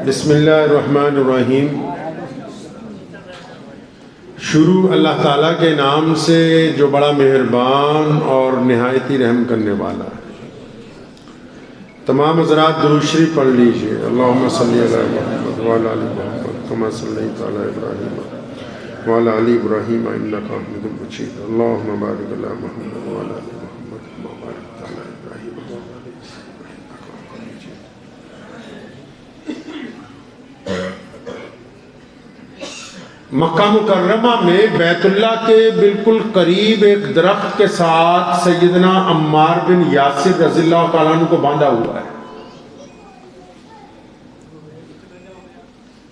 بسم اللہ الرحمن الرحیم۔ شروع اللہ تعالیٰ کے نام سے جو بڑا مہربان اور نہایت ہی رحم کرنے والا ہے۔ تمام حضرات درود شریف پڑھ لیجئے۔ اللہم صلی علی محمد وعلی آل محمد کما صلیت علی ابراہیم وعلی آل ابراہیم انک حمید مجید۔ اللہم بارک علی محمد وعلی آل محمد کما بارکت علی ابراہیم وعلی آل ابراہیم انک حمید مجید۔ مکہ مکرمہ میں بیت اللہ کے بالکل قریب ایک درخت کے ساتھ سیدنا عمار بن یاسر رضی اللہ تعالیٰ عنہ کو باندھا ہوا ہے۔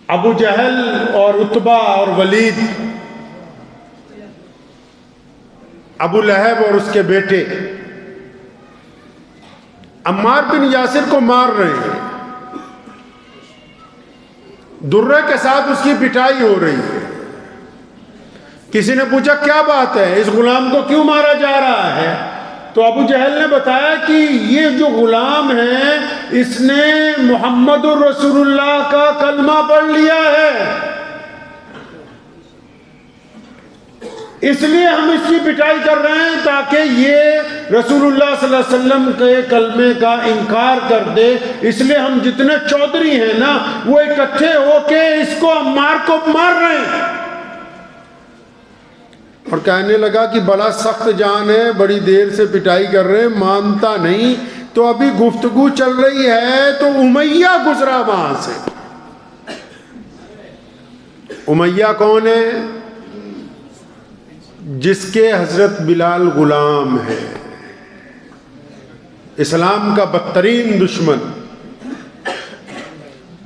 ابو جہل اور عتبہ اور ولید، ابو لہب اور اس کے بیٹے عمار بن یاسر کو مار رہے ہیں، درے کے ساتھ اس کی پٹائی ہو رہی ہے۔ کسی نے پوچھا کیا بات ہے، اس غلام کو کیوں مارا جا رہا ہے؟ تو ابو جہل نے بتایا کہ یہ جو غلام ہے اس نے محمد الرسول اللہ کا کلمہ پڑھ لیا ہے، اس لیے ہم اس کی پٹائی کر رہے ہیں تاکہ یہ رسول اللہ صلی اللہ علیہ وسلم کے کلمے کا انکار کر دے۔ اس لیے ہم جتنے چودھری ہیں نا وہ اکٹھے ہو کے اس کو عمار کو مار رہے ہیں۔ اور کہنے لگا کہ بڑا سخت جان ہے، بڑی دیر سے پٹائی کر رہے ہیں، مانتا نہیں۔ تو ابھی گفتگو چل رہی ہے تو امیہ گزرا وہاں سے۔ امیہ کون ہے؟ جس کے حضرت بلال غلام ہے، اسلام کا بدترین دشمن۔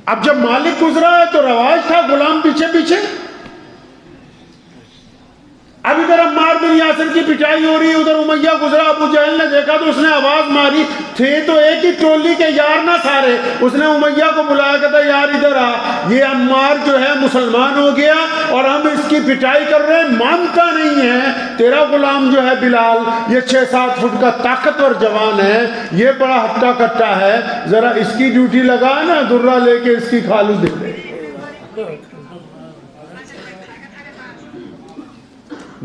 اب جب مالک گزرا ہے تو رواج تھا غلام پیچھے پیچھے۔ اب ادھر عمار بن یاسر کی پٹائی ہو رہی ہے، ادھر امیہ گزرا۔ ابو جہل نے دیکھا تو اس نے آواز ماری، تھے تو ایک ہی ٹولی کے یار نہ سارے۔ اس نے امیہ کو بلایا، کہتا یار ادھر آ، یہ عمار جو ہے مسلمان ہو گیا اور ہم اس کی پٹائی کر رہے ہیں، مانتا نہیں ہے۔ تیرا غلام جو ہے بلال، یہ 6-7 فٹ کا طاقتور جوان ہے، یہ بڑا ہٹا کٹا ہے، ذرا اس کی ڈیوٹی لگا نا، درہ لے کے اس کی کھالو دے دے۔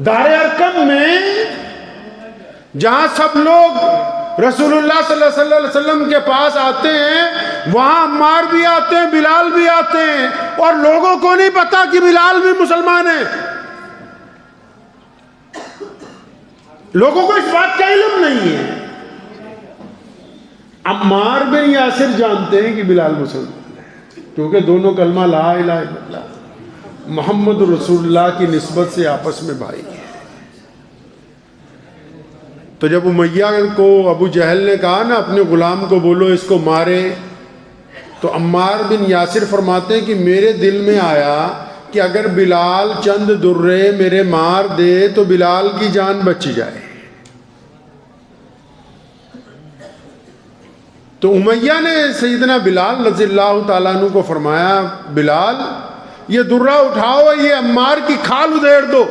دار ارقم میں جہاں سب لوگ رسول اللہ صلی اللہ علیہ وسلم کے پاس آتے ہیں، وہاں عمار بھی آتے ہیں، بلال بھی آتے ہیں، اور لوگوں کو نہیں پتا کہ بلال بھی مسلمان ہے۔ لوگوں کو اس بات کا علم نہیں ہے۔ عمار بن یاسر جانتے ہیں کہ بلال مسلمان ہے، کیونکہ دونوں کلمہ لا الہ الا اللہ محمد رسول اللہ کی نسبت سے آپس میں بھائی ہیں۔ تو جب امیہ کو ابو جہل نے کہا نا اپنے غلام کو بولو اس کو مارے، تو عمار بن یاسر فرماتے ہیں کہ میرے دل میں آیا کہ اگر بلال چند درے میرے مار دے تو بلال کی جان بچ جائے۔ تو امیہ نے سیدنا بلال رضی اللہ تعالیٰ عنہ کو فرمایا، بلال یہ درہ اٹھاؤ، یہ عمار کی کھال ادھیڑ دو۔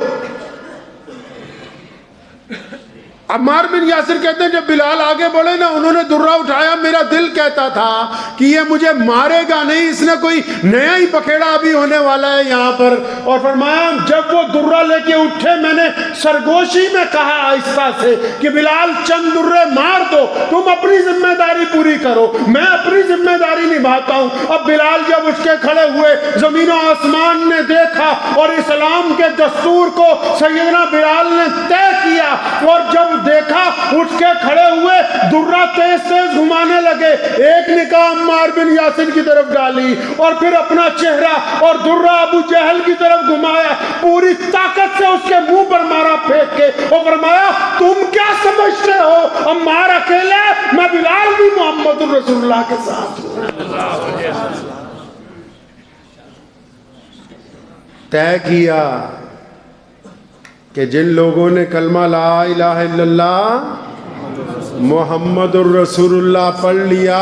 عمار بن یاسر کہتے ہیں جب بلال آگے بڑھے نا، انہوں نے درہ اٹھایا، میرا دل کہتا تھا کہ یہ مجھے مارے گا نہیں، اس نے کوئی نیا ہی پکیڑا ابھی ہونے والا ہے یہاں پر۔ اور فرمایا جب وہ درہ لے کے اٹھے، میں نے سرگوشی میں کہا آہستہ سے کہ بلال چند درے مار دو، تم اپنی ذمہ داری پوری کرو، میں اپنی ذمہ داری نبھاتا ہوں۔ اب بلال جب اٹھ کے کھڑے ہوئے، زمین و آسمان نے دیکھا اور اسلام کے دستور کو سیدنا بلال نے طے کیا، اور جب دیکھا اٹھ کے کھڑے ہوئے، درہ تیز تیز گھمانے لگے۔ ایک نگاہ عمار بن یاسر کی طرف ڈالی اور پھر اپنا چہرہ اور درہ ابو جہل کی طرف گھمایا، پوری طاقت سے اس کے منہ پر مارا پھینک کے، اور فرمایا تم کیا سمجھتے ہو عمار اکیلے، میں بلال بھی محمد الرسول اللہ کے ساتھ ہوں۔ طے کیا کہ جن لوگوں نے کلمہ لا الہ الا اللہ محمد الرسول اللہ پڑھ لیا،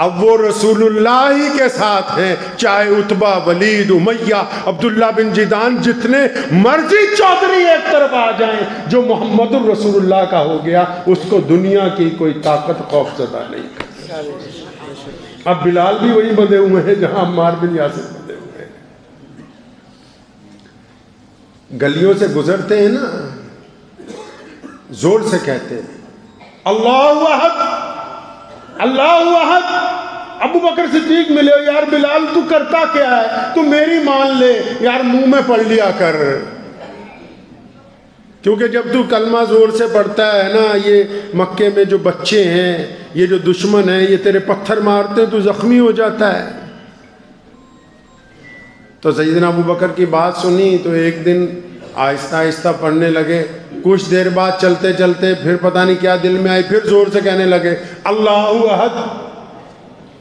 اب وہ رسول اللہ ہی کے ساتھ ہیں، چاہے عتبہ، ولید، امیہ، عبداللہ بن جدان، جتنے مرضی چودھری ایک طرف آ جائیں، جو محمد الرسول اللہ کا ہو گیا اس کو دنیا کی کوئی طاقت خوف زدہ نہیں کرتی۔ اب بلال بھی وہی بندھے ہوئے ہیں جہاں عمار بن یاسر بندھے ہوئے ہیں. گلیوں سے گزرتے ہیں نا، زور سے کہتے ہیں اللہ احد اللہ احد. ابو بکر صدیق ملے، یار بلال تو کرتا کیا ہے، تو میری مان لے یار، منہ میں پڑھ لیا کر. کیونکہ جب تو کلمہ زور سے پڑھتا ہے نا، یہ مکے میں جو بچے ہیں، یہ جو دشمن ہیں، یہ تیرے پتھر مارتے ہیں، تو زخمی ہو جاتا ہے. تو سیدنا ابو بکر کی بات سنی تو ایک دن آہستہ آہستہ پڑھنے لگے. کچھ دیر بعد چلتے چلتے پھر پتہ نہیں کیا دل میں آئی، پھر زور سے کہنے لگے اللہ احد.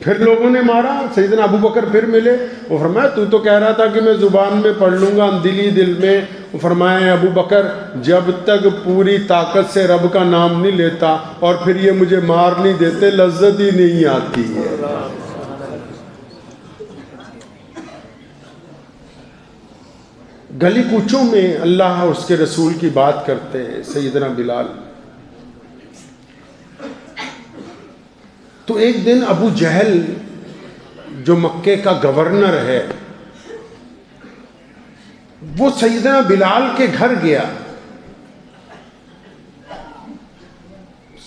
پھر لوگوں نے مارا. سیدنا ابو بکر پھر ملے، وہ فرمایا تو کہہ رہا تھا کہ میں زبان میں پڑھ لوں گا، دلی دل میں. وہ فرمایا ابو بکر جب تک پوری طاقت سے رب کا نام نہیں لیتا اور پھر یہ مجھے مار نہیں دیتے، لذت ہی نہیں آتی ہے. گلی کوچوں میں اللہ اور اس کے رسول کی بات کرتے ہیں سیدنا بلال. تو ایک دن ابو جہل جو مکے کا گورنر ہے، وہ سیدنا بلال کے گھر گیا.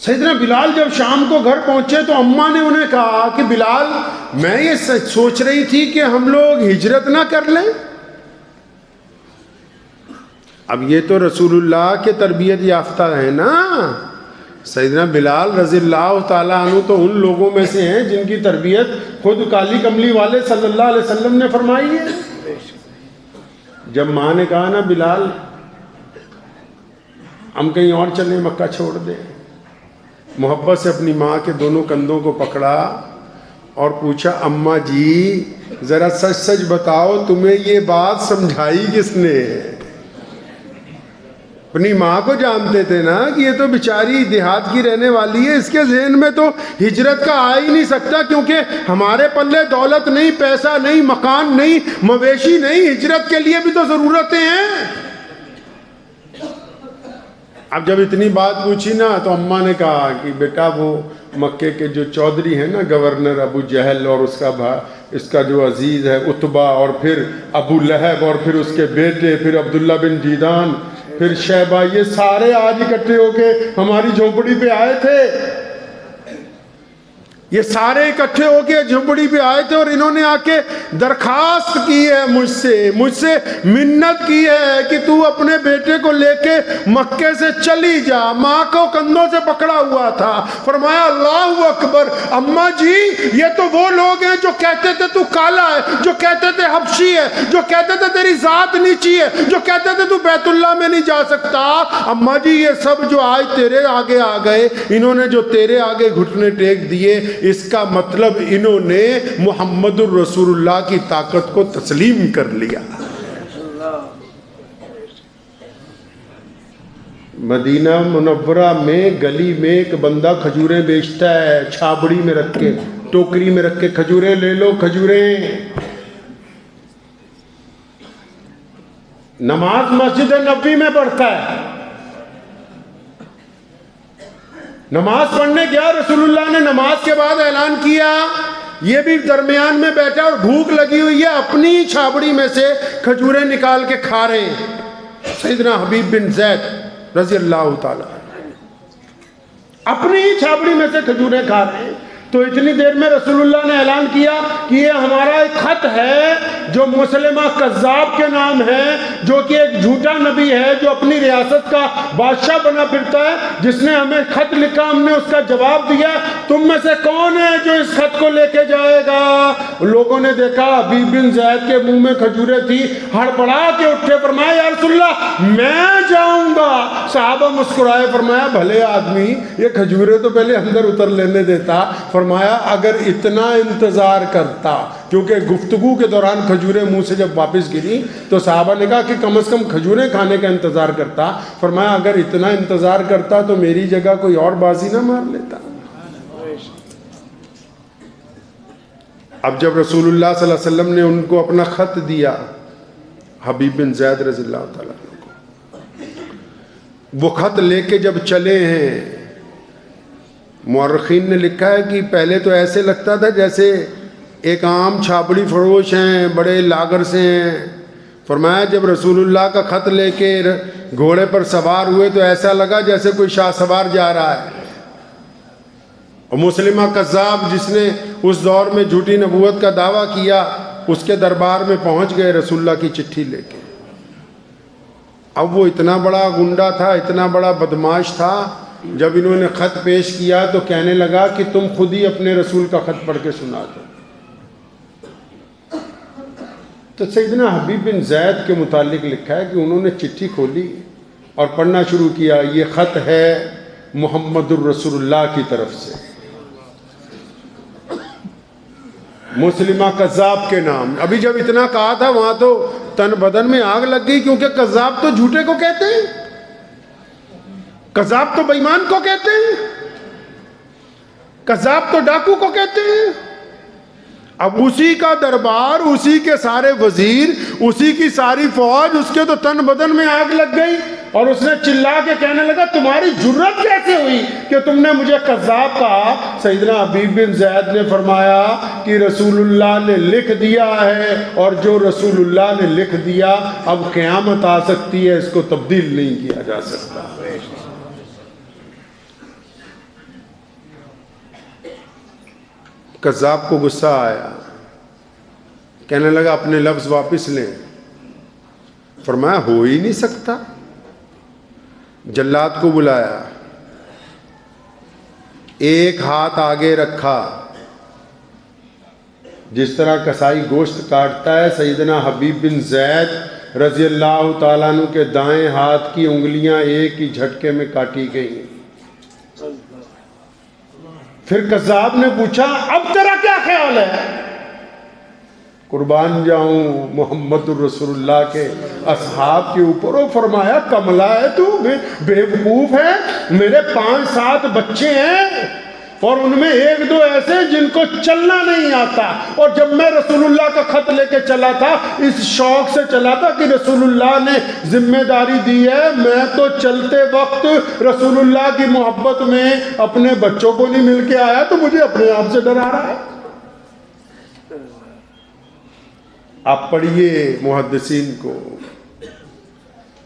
سیدنا بلال جب شام کو گھر پہنچے تو اماں نے انہیں کہا کہ بلال، میں یہ سوچ رہی تھی کہ ہم لوگ ہجرت نہ کر لیں. اب یہ تو رسول اللہ کے تربیت یافتہ ہے نا. سیدنا بلال رضی اللہ تعالیٰ عنہ تو ان لوگوں میں سے ہیں جن کی تربیت خود کالی کملی والے صلی اللہ علیہ وسلم نے فرمائی ہے. جب ماں نے کہا نا بلال ہم کہیں اور چلیں، مکہ چھوڑ دیں، محبت سے اپنی ماں کے دونوں کندھوں کو پکڑا اور پوچھا اماں جی ذرا سچ سچ بتاؤ، تمہیں یہ بات سمجھائی کس نے؟ اپنی ماں کو جانتے تھے نا کہ یہ تو بیچاری دیہات کی رہنے والی ہے، اس کے ذہن میں تو ہجرت کا آ ہی نہیں سکتا، کیونکہ ہمارے پلے دولت نہیں، پیسہ نہیں، مکان نہیں، مویشی نہیں، ہجرت کے لیے بھی تو ضرورتیں ہیں. اب جب اتنی بات پوچھی نا تو اماں نے کہا کہ بیٹا وہ مکے کے جو چودھری ہیں نا گورنر ابو جہل، اور اس کا جو عزیز ہے عتبہ، اور پھر ابو لہب، اور پھر اس کے بیٹے، پھر عبداللہ بن جیدان، پھر شیبہ، یہ سارے آج اکٹھے ہو کے ہماری جھونپڑی پہ آئے تھے. یہ سارے اکٹھے ہو کے جھونپڑی پہ آئے تھے اور انہوں نے آ کے درخواست کی ہے مجھ سے منت کی ہے کہ تو اپنے بیٹے کو لے کے مکے سے چلی جا. ماں کو کندھوں سے پکڑا ہوا تھا. فرمایا اللہ اکبر، اماں جی یہ تو وہ لوگ ہیں جو کہتے تھے تو کالا ہے، جو کہتے تھے حبشی ہے، جو کہتے تھے تیری ذات نیچی ہے، جو کہتے تھے تو بیت اللہ میں نہیں جا سکتا. اماں جی یہ سب جو آج تیرے آگے آ گئے، انہوں نے جو تیرے آگے گھٹنے ٹیک دیے، اس کا مطلب انہوں نے محمد الرسول اللہ کی طاقت کو تسلیم کر لیا. مدینہ منورہ میں گلی میں ایک بندہ کھجوریں بیچتا ہے، چھابڑی میں رکھ کے، ٹوکری میں رکھ کے، کھجوریں لے لو کھجوریں. نماز مسجد نبوی میں پڑھتا ہے. نماز پڑھنے گیا، رسول اللہ نے نماز کے بعد اعلان کیا، یہ بھی درمیان میں بیٹھا اور بھوک لگی ہوئی ہے، اپنی چھابڑی میں سے کھجوریں نکال کے کھا رہے ہیں. سیدنا حبیب بن زید رضی اللہ تعالیٰ اپنی ہی چھابڑی میں سے کھجوریں کھا رہے ہیں. تو اتنی دیر میں رسول اللہ نے اعلان کیا کہ یہ ہمارا ایک خط ہے جو مسلمہ کذاب کے نام ہے، جو کہ ایک جھوٹا نبی ہے، جو اپنی ریاست کا بادشاہ بنا پھرتا ہے، جس نے ہمیں خط لکھا، ہم نے اس کا جواب دیا، تم میں سے کون ہے جو اس خط کو لے کے جائے گا؟ لوگوں نے دیکھا حبیب بن زید کے منہ میں کھجوریں تھی، ہڑبڑا کے اٹھے، فرمایا یا رسول اللہ میں جاؤں گا. صحابہ مسکرائے، فرمایا بھلے آدمی، یہ کھجوریں تو پہلے اندر اتر لینے دیتا. فرمایا اگر اتنا انتظار کرتا، کیونکہ گفتگو کے دوران کھجوریں منہ سے جب واپس گری تو صحابہ نے کہا کہ کم از کم کھجوریں کھانے کا انتظار کرتا. فرمایا اگر اتنا انتظار کرتا تو میری جگہ کوئی اور بازی نہ مار لیتا. اب جب رسول اللہ صلی اللہ علیہ وسلم نے ان کو اپنا خط دیا، حبیب بن زید رضی اللہ تعالیٰ عنہ کو، وہ خط لے کے جب چلے ہیں مورخین نے لکھا ہے کہ پہلے تو ایسے لگتا تھا جیسے ایک عام چھاپڑی فروش ہیں، بڑے لاگر سے ہیں. فرمایا جب رسول اللہ کا خط لے کے گھوڑے پر سوار ہوئے تو ایسا لگا جیسے کوئی شاہ سوار جا رہا ہے. اور مسلمہ کذاب جس نے اس دور میں جھوٹی نبوت کا دعویٰ کیا، اس کے دربار میں پہنچ گئے رسول اللہ کی چٹھی لے کے. اب وہ اتنا بڑا گنڈا تھا، اتنا بڑا بدماش تھا، جب انہوں نے خط پیش کیا تو کہنے لگا کہ تم خود ہی اپنے رسول کا خط پڑھ کے سنا دو. تو سیدنا حبیب بن زید کے متعلق لکھا ہے کہ انہوں نے چٹھی کھولی اور پڑھنا شروع کیا، یہ خط ہے محمد الرسول اللہ کی طرف سے، مسلمہ کذاب کے نام. ابھی جب اتنا کہا تھا وہاں تو تن بدن میں آگ لگ گئی، کیونکہ کذاب تو جھوٹے کو کہتے ہیں، کذاب تو بے ایمان کو کہتے ہیں، کذاب تو ڈاکو کو کہتے ہیں. اب اسی کا دربار، اسی کے سارے وزیر، اسی کی ساری فوج، اس کے تو تن بدن میں آگ لگ گئی اور اس نے چلا کے کہنے لگا تمہاری جرت کیسے ہوئی کہ تم نے مجھے کذاب کہا. سیدنا حبیب بن زید نے فرمایا کہ رسول اللہ نے لکھ دیا ہے، اور جو رسول اللہ نے لکھ دیا اب قیامت آ سکتی ہے، اس کو تبدیل نہیں کیا جا سکتا. کذاب کو غصہ آیا، کہنے لگا اپنے لفظ واپس لیں. فرمایا ہو ہی نہیں سکتا. جلاد کو بلایا، ایک ہاتھ آگے رکھا، جس طرح کسائی گوشت کاٹتا ہے، سیدنا حبیب بن زید رضی اللہ تعالیٰ عنہ کے دائیں ہاتھ کی انگلیاں ایک ہی جھٹکے میں کاٹی گئیں. پھر کذاب نے پوچھا اب تیرا کیا خیال ہے؟ قربان جاؤں محمد الرسول اللہ کے اصحاب کے اوپر. وہ فرمایا کملا ہے تو، بے وقوف ہے، میرے 5-7 بچے ہیں اور ان میں 1-2 ایسے جن کو چلنا نہیں آتا، اور جب میں رسول اللہ کا خط لے کے چلا تھا اس شوق سے چلا تھا کہ رسول اللہ نے ذمہ داری دی ہے، میں تو چلتے وقت رسول اللہ کی محبت میں اپنے بچوں کو نہیں مل کے آیا تو مجھے اپنے آپ سے ڈر آ رہا ہے. آپ پڑھیے محدثین کو.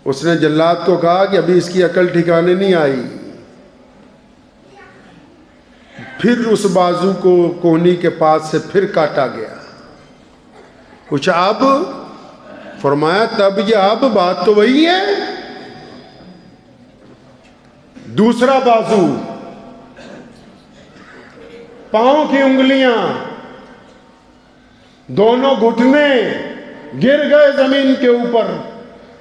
اس نے جلاد کو کہا کہ ابھی اس کی عقل ٹھکانے نہیں آئی. پھر اس بازو کو کونی کے پاس سے پھر کاٹا گیا. پوچھا اب؟ فرمایا تب یہ اب بات تو وہی ہے. دوسرا بازو، پاؤں کی انگلیاں، دونوں گھٹنے گر گئے زمین کے اوپر.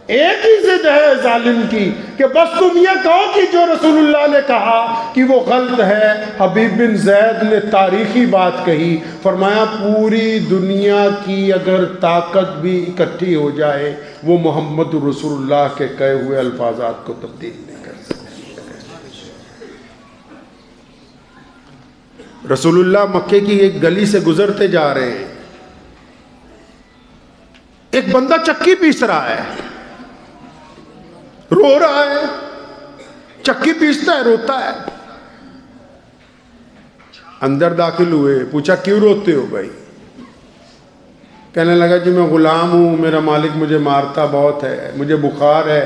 ایک ہی ضد ہے ظالم کی کہ بس تم یہ کہو کہ جو رسول اللہ نے کہا کہ وہ غلط ہے. حبیب بن زید نے تاریخی بات کہی. فرمایا پوری دنیا کی اگر طاقت بھی اکٹھی ہو جائے وہ محمد رسول اللہ کے کہے ہوئے الفاظات کو تبدیل نہیں کر سکتے. رسول اللہ مکے کی ایک گلی سے گزرتے جا رہے ہیں، ایک بندہ چکی پیس رہا ہے، رو رہا ہے. چکی پیستا ہے، روتا ہے. اندر داخل ہوئے، پوچھا کیوں روتے ہو بھائی؟ کہنے لگا جی میں غلام ہوں، میرا مالک مجھے مارتا بہت ہے، مجھے بخار ہے،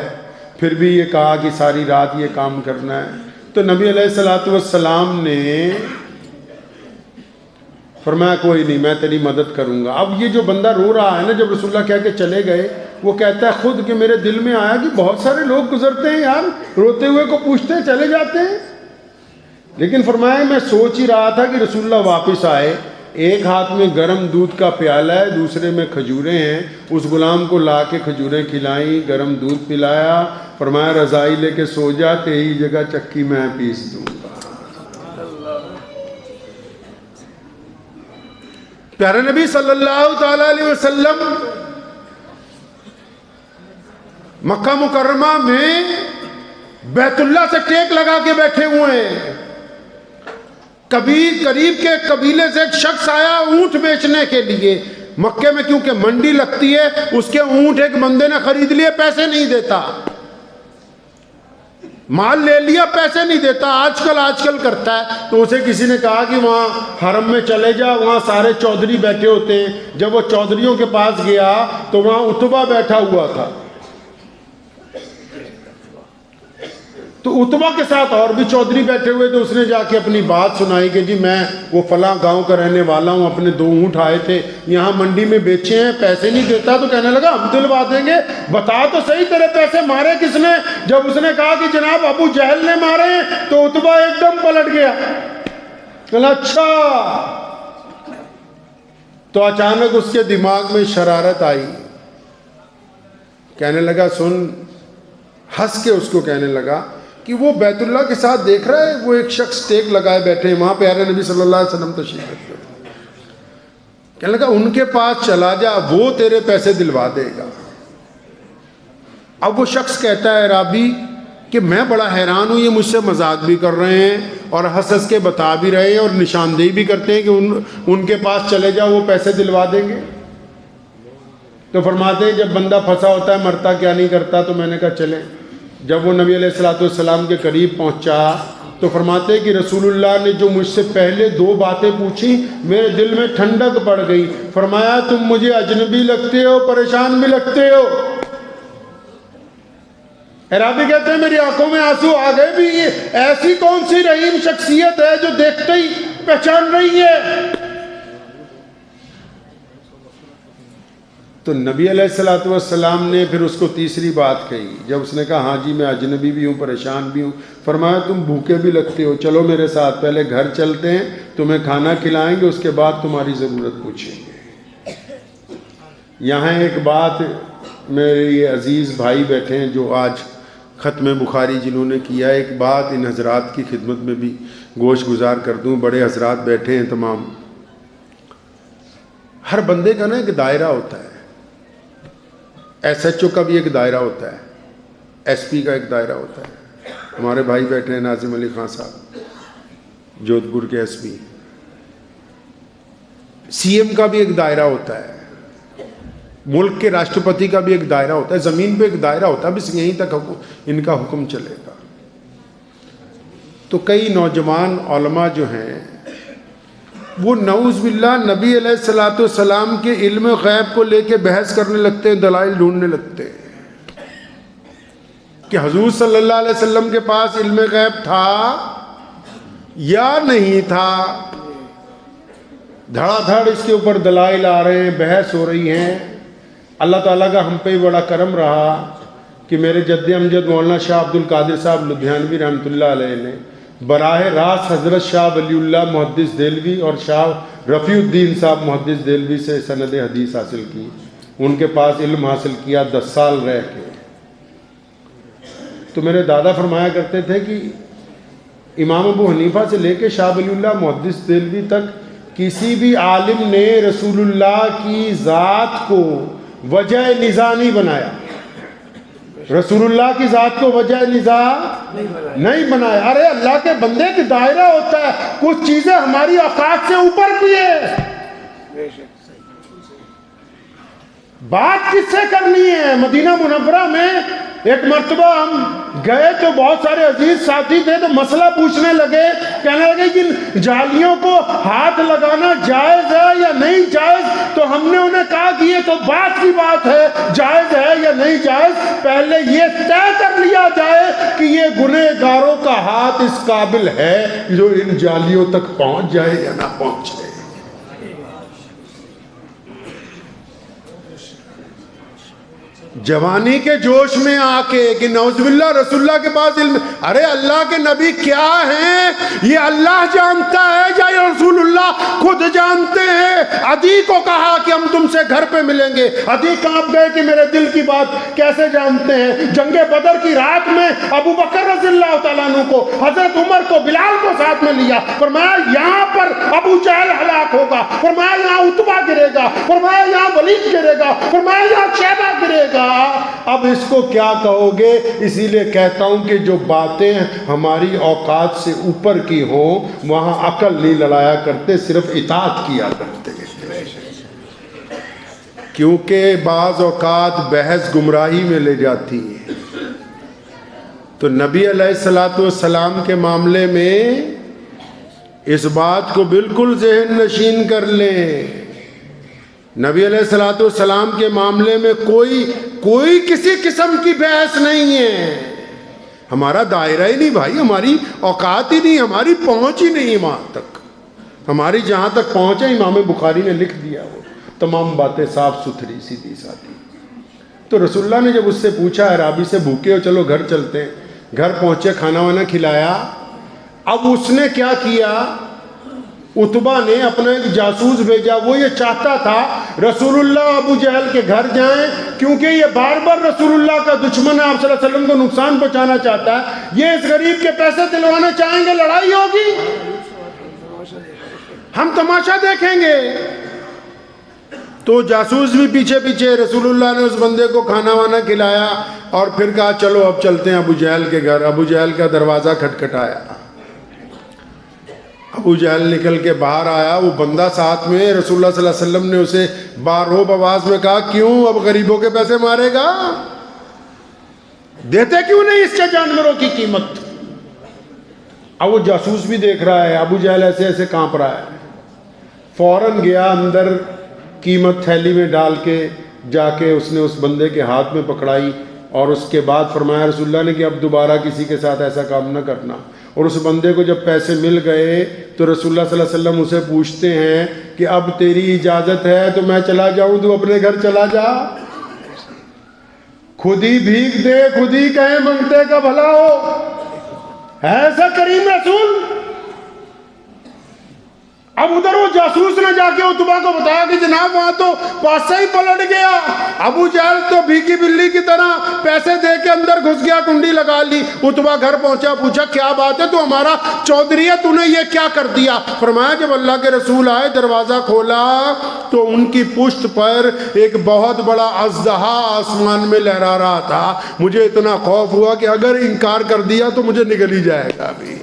پھر بھی یہ کہا کہ ساری رات یہ کام کرنا ہے. تو نبی علیہ الصلوۃ والسلام نے فرمایا کوئی نہیں، میں تیری مدد کروں گا. اب یہ جو بندہ رو رہا ہے نا، جب رسول اللہ کہہ کے چلے گئے وہ کہتا ہے خود کہ میرے دل میں آیا کہ بہت سارے لوگ گزرتے ہیں یار، روتے ہوئے کو پوچھتے ہیں چلے جاتے ہیں. لیکن فرمایا میں سوچ ہی رہا تھا کہ رسول اللہ واپس آئے، ایک ہاتھ میں گرم دودھ کا پیالہ ہے، دوسرے میں کھجوریں ہیں. اس غلام کو لا کے کھجوریں کھلائیں، گرم دودھ پلایا. فرمایا رضائی لے کے سو جا، تیری جگہ چکی میں پیس دوں گا. پیارے نبی صلی اللہ تعالی علیہ وسلم مکہ مکرمہ میں بیت اللہ سے ٹیک لگا کے بیٹھے ہوئے ہیں. کبھی قریب کے قبیلے سے ایک شخص آیا اونٹ بیچنے کے لیے. مکے میں کیونکہ منڈی لگتی ہے، اس کے اونٹ ایک بندے نے خرید لیے، پیسے نہیں دیتا. مال لے لیا پیسے نہیں دیتا، آج کل کرتا ہے. تو اسے کسی نے کہا کہ وہاں حرم میں چلے جا، وہاں سارے چودھری بیٹھے ہوتے ہیں. جب وہ چودھریوں کے پاس گیا تو وہاں عتبہ بیٹھا ہوا تھا. تو عتبہ کے ساتھ اور بھی چودھری بیٹھے ہوئے. تو اس نے جا کے اپنی بات سنائی کہ جی میں وہ فلاں گاؤں کا رہنے والا ہوں، اپنے 2 اونٹ آئے تھے، یہاں منڈی میں بیچے ہیں، پیسے نہیں دیتا. تو کہنے لگا ہم دلوا دیں گے، بتا تو صحیح تیرے پیسے مارے کس نے. جب اس نے کہا کہ جناب ابو جہل نے مارے ہیں، تو عتبہ ایک دم پلٹ گیا. کہا اچھا. تو اچانک اس کے دماغ میں شرارت آئی. کہنے لگا سن، ہنس کے اس کو کہنے لگا کہ وہ بیت اللہ کے ساتھ دیکھ رہا ہے، وہ ایک شخص ٹیک لگائے بیٹھے ہیں، وہاں پیارے نبی صلی اللہ علیہ وسلم تشریف رکھتے ہیں. کہنے لگا ان کے پاس چلا جا، وہ تیرے پیسے دلوا دے گا. اب وہ شخص کہتا ہے رابی کہ میں بڑا حیران ہوں، یہ مجھ سے مذاق بھی کر رہے ہیں اور ہنس کے بتا بھی رہے ہیں اور نشاندہی بھی کرتے ہیں کہ ان کے پاس چلے جا، وہ پیسے دلوا دیں گے. تو فرماتے ہیں جب بندہ پھنسا ہوتا ہے مرتا کیا نہیں کرتا. تو میں نے کہا چلیں. جب وہ نبی علیہ السلام کے قریب پہنچا تو فرماتے ہیں کہ رسول اللہ نے جو مجھ سے پہلے 2 باتیں پوچھی میرے دل میں ٹھنڈک پڑ گئی. فرمایا تم مجھے اجنبی لگتے ہو، پریشان بھی لگتے ہو. عرابی کہتے ہیں میری آنکھوں میں آنسو آ گئے. بھی یہ ایسی کون سی رحیم شخصیت ہے جو دیکھتے ہی پہچان رہی ہے. تو نبی علیہ السلام نے پھر اس کو تیسری بات کہی. جب اس نے کہا ہاں جی میں اجنبی بھی ہوں، پریشان بھی ہوں. فرمایا تم بھوکے بھی لگتے ہو، چلو میرے ساتھ، پہلے گھر چلتے ہیں، تمہیں کھانا کھلائیں گے، اس کے بعد تمہاری ضرورت پوچھیں گے. یہاں ایک بات، میرے یہ عزیز بھائی بیٹھے ہیں جو آج ختم بخاری جنہوں نے کیا، ایک بات ان حضرات کی خدمت میں بھی گوش گزار کر دوں. بڑے حضرات بیٹھے ہیں تمام. ہر بندے کا نا ایک دائرہ ہوتا ہے. ایس ایچ او کا بھی ایک دائرہ ہوتا ہے، ایس پی کا ایک دائرہ ہوتا ہے. ہمارے بھائی بیٹھے ہیں ناظم علی خان صاحب، جودھ پور کے ایس پی. سی ایم کا بھی ایک دائرہ ہوتا ہے، ملک کے راشٹرپتی کا بھی ایک دائرہ ہوتا ہے. زمین پہ ایک دائرہ ہوتا ہے، بس یہیں تک ان کا حکم چلے گا. تو کئی نوجوان علماء جو ہیں وہ نعوذ باللہ نبی علیہ السلام کے علم غیب کو لے کے بحث کرنے لگتے ہیں، دلائل ڈھونڈنے لگتے ہیں کہ حضور صلی اللہ علیہ وسلم کے پاس علم غیب تھا یا نہیں تھا. دھڑا دھڑ اس کے اوپر دلائل آ رہے ہیں، بحث ہو رہی ہیں. اللہ تعالیٰ کا ہم پہ بڑا کرم رہا کہ میرے جد امجد مولانا شاہ عبد القادر صاحب لدھیانوی رحمۃ اللہ علیہ نے براہ راست حضرت شاہ ولی اللہ محدث دہلوی اور شاہ رفیع الدین صاحب محدث دہلوی سے سند حدیث حاصل کی. ان کے پاس علم حاصل کیا 10 سال رہ کے. تو میرے دادا فرمایا کرتے تھے کہ امام ابو حنیفہ سے لے کے شاہ ولی اللہ محدث دہلوی تک کسی بھی عالم نے رسول اللہ کی ذات کو وجہ نزاع نہیں بنایا. رسول اللہ کی ذات کو وجہ نزاع نہیں بنایا. ارے اللہ کے بندے کی دائرہ ہوتا ہے، کچھ چیزیں ہماری اوقات سے اوپر کی ہے. بات کس سے کرنی ہے؟ مدینہ منورہ میں ایک مرتبہ ہم گئے تو بہت سارے عزیز ساتھی تھے، تو مسئلہ پوچھنے لگے. کہنے لگے کہ جالیوں کو ہاتھ لگانا جائز ہے یا نہیں جائز. تو ہم نے انہیں کہا کہ یہ تو بات کی بات ہے، جائز ہے یا نہیں جائز. پہلے یہ طے کر لیا جائے کہ یہ گنہگاروں کا ہاتھ اس قابل ہے جو ان جالیوں تک پہنچ جائے یا نہ پہنچے. جوانی کے جوش میں آ کے کہ نعوذ باللہ رسول اللہ کے پاس علم. ارے اللہ کے نبی کیا ہیں یہ اللہ جانتا ہے یا یہ رسول اللہ خود جانتے ہیں؟ عدی کو کہا کہ ہم تم سے گھر پہ ملیں گے. عدی کانپ گئے کہ میرے دل کی بات کیسے جانتے ہیں. جنگ بدر کی رات میں ابو بکر رضی اللہ تعالیٰ عنہ کو، حضرت عمر کو، بلال کو ساتھ میں لیا. فرمایا یہاں پر ابو جہل ہلاک ہوگا، فرمایا یہاں عتبہ گرے گا، فرمایا یہاں ولید گرے گا، فرمایا یہاں شیبہ گرے گا. اب اس کو کیا کہو گے؟ اسی لیے کہتا ہوں کہ جو باتیں ہماری اوقات سے اوپر کی ہوں وہاں عقل نہیں لڑایا کرتے، صرف اطاعت کیا کرتے. کیونکہ بعض اوقات بحث گمراہی میں لے جاتی ہے. تو نبی علیہ الصلوۃ والسلام کے معاملے میں اس بات کو بالکل ذہن نشین کر لیں، نبی علیہ الصلوۃ والسلام کے معاملے میں کوئی کسی قسم کی بحث نہیں ہے۔ ہمارا دائرہ ہی نہیں بھائی، ہماری اوقات ہی نہیں، ہماری پہنچ ہی نہیں وہاں تک۔ ہماری جہاں تک پہنچ ہے امام بخاری نے لکھ دیا، وہ تمام باتیں صاف ستھری سیدھی سادھی۔ تو رسول اللہ نے جب اس سے پوچھا اعرابی سے بھوکے ہو چلو گھر چلتے ہیں، گھر پہنچے، کھانا وانا کھلایا۔ اب اس نے کیا کیا، عتبہ نے اپنا ایک جاسوس بھیجا، وہ یہ چاہتا تھا رسول اللہ ابو جہل کے گھر جائیں، کیونکہ یہ بار بار رسول اللہ کا دشمن ہے، آپ صلی اللہ علیہ وسلم کو نقصان پہنچانا چاہتا ہے، یہ اس غریب کے پیسے دلوانا چاہیں گے، لڑائی ہوگی، ہم تماشا دیکھیں گے۔ تو جاسوس بھی پیچھے پیچھے، رسول اللہ نے اس بندے کو کھانا وانا کھلایا اور پھر کہا چلو اب چلتے ہیں ابو جہل کے گھر۔ ابو جہل کا دروازہ کھٹکھٹایا، ابو جہل نکل کے باہر آیا، وہ بندہ ساتھ میں، رسول اللہ صلی اللہ علیہ وسلم نے اسے باروب آواز میں کہا کیوں اب غریبوں کے پیسے مارے گا، دیتے کیوں نہیں اس کے جانوروں کی قیمت۔ اب وہ جاسوس بھی دیکھ رہا ہے، ابو جہل ایسے ایسے کانپ رہا ہے، فوراً گیا اندر، قیمت تھیلی میں ڈال کے جا کے اس نے اس بندے کے ہاتھ میں پکڑائی، اور اس کے بعد فرمایا رسول اللہ نے کہ اب دوبارہ کسی کے ساتھ ایسا کام نہ کرنا۔ اور اس بندے کو جب پیسے مل گئے تو رسول اللہ صلی اللہ علیہ وسلم اسے پوچھتے ہیں کہ اب تیری اجازت ہے تو میں چلا جاؤں، تو اپنے گھر چلا جا، خود ہی بھیک دے، خود ہی کہیں منگتے کا بھلا ہو، ایسا کریم رسول۔ اب ادھر وہ جاسوس نے جا کے عتبہ کو بتایا کہ جناب وہاں تو پاسا ہی پلٹ گیا، ابو جہل تو بھیکی بلی کی طرح پیسے دے کے اندر گھس گیا، کنڈی لگا لی۔ عتبہ گھر پہنچا، پوچھا کیا بات ہے، تو ہمارا چودھری ہے، تو نے یہ کیا کر دیا؟ فرمایا جب اللہ کے رسول آئے، دروازہ کھولا تو ان کی پشت پر ایک بہت بڑا اژدہا آسمان میں لہرا رہا تھا، مجھے اتنا خوف ہوا کہ اگر انکار کر دیا تو مجھے نگل ہی جائے گا ابھی۔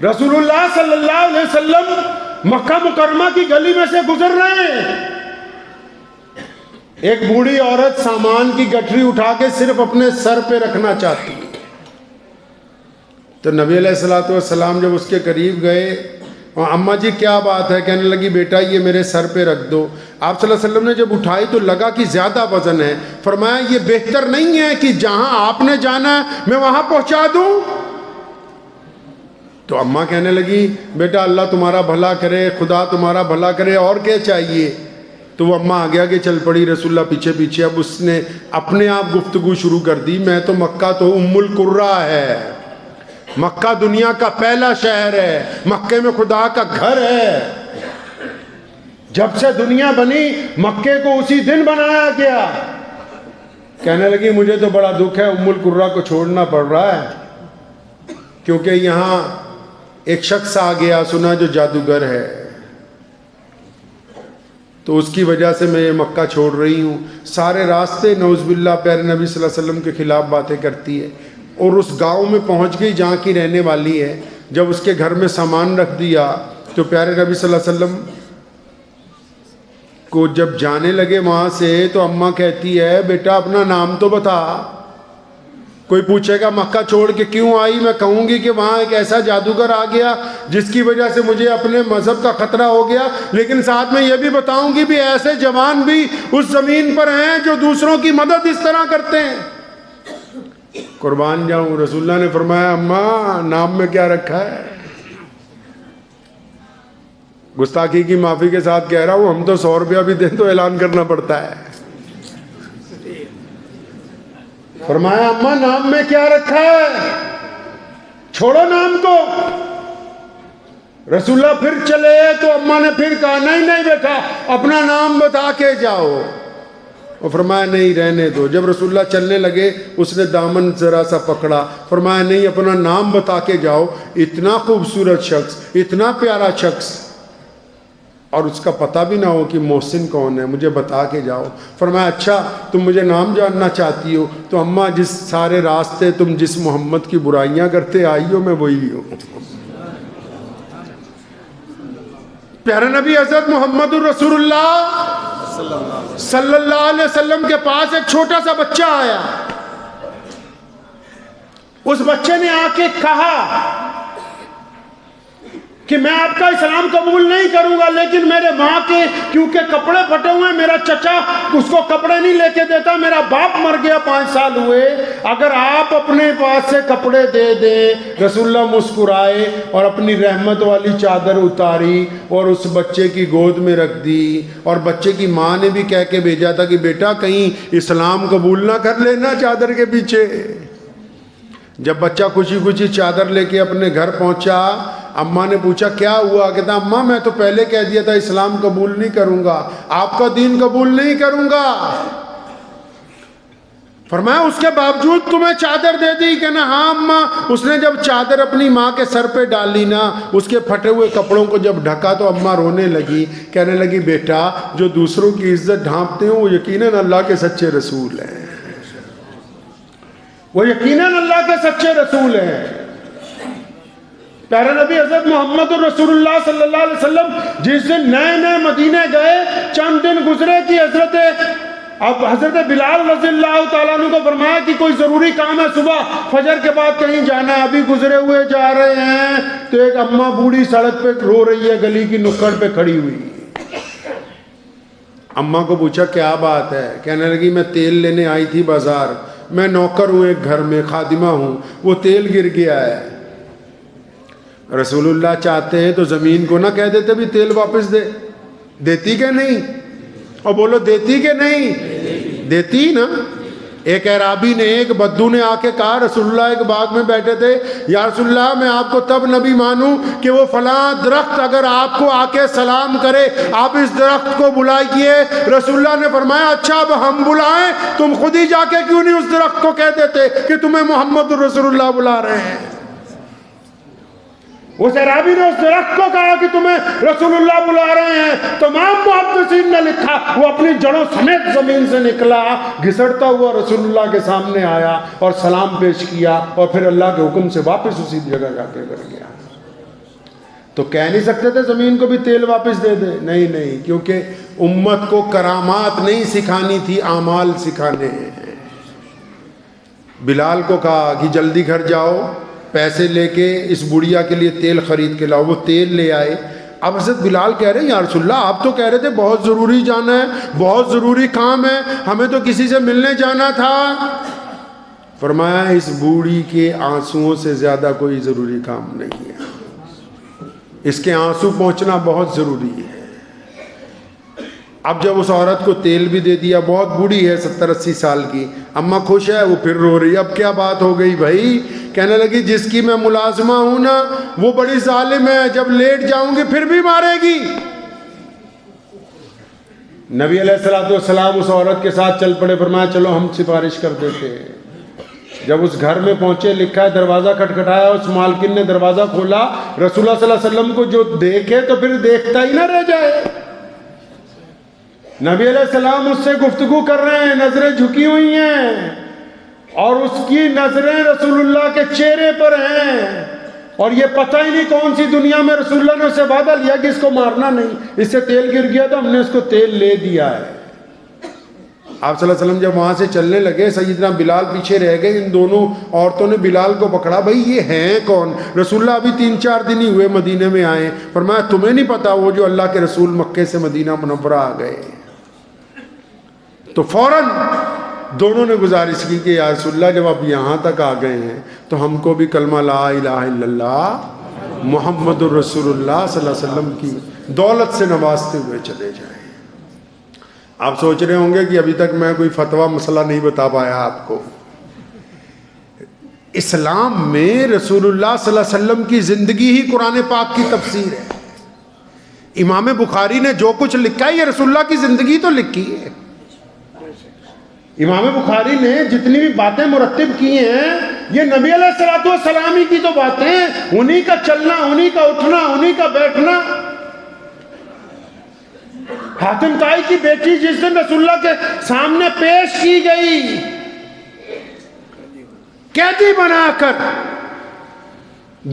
رسول اللہ صلی اللہ علیہ وسلم مکہ مکرمہ کی گلی میں سے گزر رہے ہیں، ایک بوڑھی عورت سامان کی گٹھری اٹھا کے صرف اپنے سر پہ رکھنا چاہتی ہے۔ تو نبی علیہ الصلوۃ والسلام جب اس کے قریب گئے، اماں جی کیا بات ہے؟ کہنے لگی بیٹا یہ میرے سر پہ رکھ دو۔ آپ صلی اللہ علیہ وسلم نے جب اٹھائی تو لگا کہ زیادہ وزن ہے، فرمایا یہ بہتر نہیں ہے کہ جہاں آپ نے جانا ہے میں وہاں پہنچا دوں؟ تو اماں کہنے لگی بیٹا اللہ تمہارا بھلا کرے، خدا تمہارا بھلا کرے، اور کیا چاہیے؟ تو وہ اماں آگے آگے چل پڑی، رسول اللہ پیچھے پیچھے۔ اب اس نے اپنے آپ گفتگو شروع کر دی، میں تو مکہ تو ام القرہ ہے، مکہ دنیا کا پہلا شہر ہے، مکے میں خدا کا گھر ہے، جب سے دنیا بنی مکے کو اسی دن بنایا گیا۔ کہنے لگی مجھے تو بڑا دکھ ہے، ام القرہ کو چھوڑنا پڑ رہا ہے، کیونکہ یہاں ایک شخص آ گیا، سنا جو جادوگر ہے، تو اس کی وجہ سے میں یہ مکہ چھوڑ رہی ہوں۔ سارے راستے نعوذ باللہ پیارے نبی صلی اللہ علیہ وسلم کے خلاف باتیں کرتی ہے، اور اس گاؤں میں پہنچ گئی جہاں کی رہنے والی ہے۔ جب اس کے گھر میں سامان رکھ دیا تو پیارے نبی صلی اللہ علیہ وسلم کو جب جانے لگے وہاں سے، تو اماں کہتی ہے بیٹا اپنا نام تو بتا۔ کوئی پوچھے گا مکہ چھوڑ کے کیوں آئی، میں کہوں گی کہ وہاں ایک ایسا جادوگر آ گیا جس کی وجہ سے مجھے اپنے مذہب کا خطرہ ہو گیا، لیکن ساتھ میں یہ بھی بتاؤں گی بھی ایسے جوان بھی اس زمین پر ہیں جو دوسروں کی مدد اس طرح کرتے ہیں۔ قربان جاؤں، رسول اللہ نے فرمایا اماں نام میں کیا رکھا ہے؟ گستاخی کی معافی کے ساتھ کہہ رہا ہوں، ہم تو 100 روپیہ بھی دیں تو اعلان کرنا پڑتا ہے۔ فرمایا اماں نام میں کیا رکھا ہے؟ چھوڑو نام کو۔ رسول اللہ پھر چلے تو اماں نے پھر کہا نہیں بیٹا اپنا نام بتا کے جاؤ۔ اور فرمایا نہیں رہنے دو۔ جب رسول اللہ چلنے لگے اس نے دامن ذرا سا پکڑا، فرمایا نہیں اپنا نام بتا کے جاؤ۔ اتنا خوبصورت شخص، اتنا پیارا شخص، اور اس کا پتہ بھی نہ ہو کہ محسن کون ہے، مجھے بتا کے جاؤ۔ فرمایا اچھا تم مجھے نام جاننا چاہتی ہو تو اماں جس سارے راستے تم جس محمد کی برائیاں کرتے آئی ہو میں وہی ہوں۔ پیارے نبی حضرت محمد الرسول اللہ صلی اللہ علیہ وسلم کے پاس ایک چھوٹا سا بچہ آیا، اس بچے نے آ کے کہا کہ میں آپ کا اسلام قبول نہیں کروں گا، لیکن میرے ماں کے کیونکہ کپڑے پھٹے ہوئے ہیں، میرا چچا اس کو کپڑے نہیں لے کے دیتا، میرا باپ مر گیا 5 سال ہوئے، اگر آپ اپنے پاس سے کپڑے دے دیں۔ رسول اللہ مسکرائے اور اپنی رحمت والی چادر اتاری اور اس بچے کی گود میں رکھ دی، اور بچے کی ماں نے بھی کہہ کے بھیجا تھا کہ بیٹا کہیں اسلام قبول نہ کر لینا چادر کے پیچھے۔ جب بچہ خوشی خوشی چادر لے کے اپنے گھر پہنچا، اماں نے پوچھا کیا ہوا؟ کہتا اماں میں تو پہلے کہہ دیا تھا اسلام قبول نہیں کروں گا، آپ کا دین قبول نہیں کروں گا۔ فرمایا اس کے باوجود تمہیں چادر دے دی؟ کہنا ہاں اماں۔ اس نے جب چادر اپنی ماں کے سر پہ ڈالی نا، اس کے پھٹے ہوئے کپڑوں کو جب ڈھکا تو اماں رونے لگی، کہنے لگی بیٹا جو دوسروں کی عزت ڈھانپتے ہیں وہ یقیناً اللہ کے سچے رسول ہیں، وہ یقیناً اللہ کے سچے رسول ہیں۔ پیارے نبی حضرت محمد رسول اللہ صلی اللہ علیہ وسلم جس دن نئے مدینے گئے، چند دن گزرے کہ حضرت بلال رضی اللہ تعالیٰ عنہ کو فرمایا کہ کوئی ضروری کام ہے، صبح فجر کے بعد کہیں جانا ہے، ابھی گزرے ہوئے جا رہے ہیں تو ایک اماں بوڑھی سڑک پہ رو رہی ہے، گلی کی نکڑ پہ کھڑی ہوئی۔ اماں کو پوچھا کیا بات ہے؟ کہنے لگی میں تیل لینے آئی تھی بازار، میں نوکر ہوں ایک گھر میں، خادمہ ہوں، وہ تیل گر گیا ہے۔ رسول اللہ چاہتے ہیں تو زمین کو نہ کہہ دیتے بھی تیل واپس دے، دیتی کہ نہیں؟ اور بولو دیتی کہ نہیں؟ دیتی نا۔ ایک اعرابی نے، ایک بدو نے آ کے کہا رسول اللہ ایک باغ میں بیٹھے تھے، یا رسول اللہ میں آپ کو تب نبی مانوں کہ وہ فلاں درخت اگر آپ کو آ کے سلام کرے آپ اس درخت کو بلائیے۔ رسول اللہ نے فرمایا اچھا اب ہم بلائیں؟ تم خود ہی جا کے کیوں نہیں اس درخت کو کہہ دیتے کہ تمہیں محمد رسول اللہ بلا رہے ہیں؟ اس اعرابی نے اس درخت کو کہا کہ تمہیں رسول اللہ بلا رہے ہیں۔ تمام محدثین نے لکھا وہ اپنی جڑوں سمیت زمین سے نکلا، گھسڑتا ہوا رسول اللہ کے سامنے آیا اور سلام پیش کیا، اور پھر اللہ کے حکم سے واپس اسی جگہ جا کے گر گیا۔ تو کہہ نہیں سکتے تھے زمین کو بھی تیل واپس دے دے؟ نہیں، کیونکہ امت کو کرامات نہیں سکھانی تھی، اعمال سکھانے ہیں۔ بلال کو کہا کہ جلدی گھر جاؤ، پیسے لے کے اس بڑھیا کے لیے تیل خرید کے لاؤ۔ وہ تیل لے آئے۔ اب حضرت بلال کہہ رہے ہیں یا رسول اللہ آپ تو کہہ رہے تھے بہت ضروری جانا ہے، بہت ضروری کام ہے، ہمیں تو کسی سے ملنے جانا تھا۔ فرمایا اس بوڑھی کے آنسوؤں سے زیادہ کوئی ضروری کام نہیں ہے، اس کے آنسو پہنچنا بہت ضروری ہے۔ اب جب اس عورت کو تیل بھی دے دیا، بہت بوڑھی ہے 70-80 سال کی، اماں خوش ہے، وہ پھر رو رہی ہے۔ اب کیا بات ہو گئی بھائی؟ کہنے لگی جس کی میں ملازمہ ہوں نا وہ بڑی ظالم ہے، جب لیٹ جاؤں گی پھر بھی مارے گی۔ نبی علیہ السلام اس عورت کے ساتھ چل پڑے، فرمایا چلو ہم سفارش کر دیتے ہیں۔ جب اس گھر میں پہنچے، لکھا ہے دروازہ کھٹکھٹایا، اس مالکن نے دروازہ کھولا، رسول اللہ صلی اللہ علیہ وسلم کو جو دیکھے تو پھر دیکھتا ہی نہ رہ جائے۔ نبی علیہ السلام اس سے گفتگو کر رہے ہیں، نظریں جھکی ہوئی ہیں، اور اس کی نظریں رسول اللہ کے چہرے پر ہیں، اور یہ پتہ ہی نہیں کون سی دنیا میں رسول اللہ نے اسے وعدہ لیا کہ اس کو مارنا نہیں، اس سے تیل گر گیا تو ہم نے اس کو تیل لے دیا ہے۔ آپ صلی اللہ علیہ وسلم جب وہاں سے چلنے لگے، سیدنا بلال پیچھے رہ گئے۔ ان دونوں عورتوں نے بلال کو پکڑا، بھائی یہ ہیں کون؟ رسول اللہ ابھی 3-4 دن ہی ہوئے مدینے میں آئے۔ فرمایا تمہیں نہیں پتا وہ جو اللہ کے رسول مکے سے مدینہ منورہ آ گئے؟ تو فوراً دونوں نے گزارش کی کہ یا رسول اللہ جب آپ یہاں تک آ گئے ہیں تو ہم کو بھی کلمہ لا الہ الا اللہ محمد الرسول اللہ صلی اللہ علیہ وسلم کی دولت سے نوازتے ہوئے چلے جائیں۔ آپ سوچ رہے ہوں گے کہ ابھی تک میں کوئی فتویٰ مسئلہ نہیں بتا پایا آپ کو۔ اسلام میں رسول اللہ صلی اللہ علیہ وسلم کی زندگی ہی قرآن پاک کی تفسیر ہے۔ امام بخاری نے جو کچھ لکھا ہے یہ رسول اللہ کی زندگی تو لکھی ہے۔ امام بخاری نے جتنی بھی باتیں مرتب کی ہیں یہ نبی علیہ السلام ہی کی تو باتیں، انہی کا چلنا، انہی کا اٹھنا، انہی کا بیٹھنا۔ حاتم طائی کی بیٹی جس دن رسول اللہ کے سامنے پیش کی گئی قیدی بنا کر،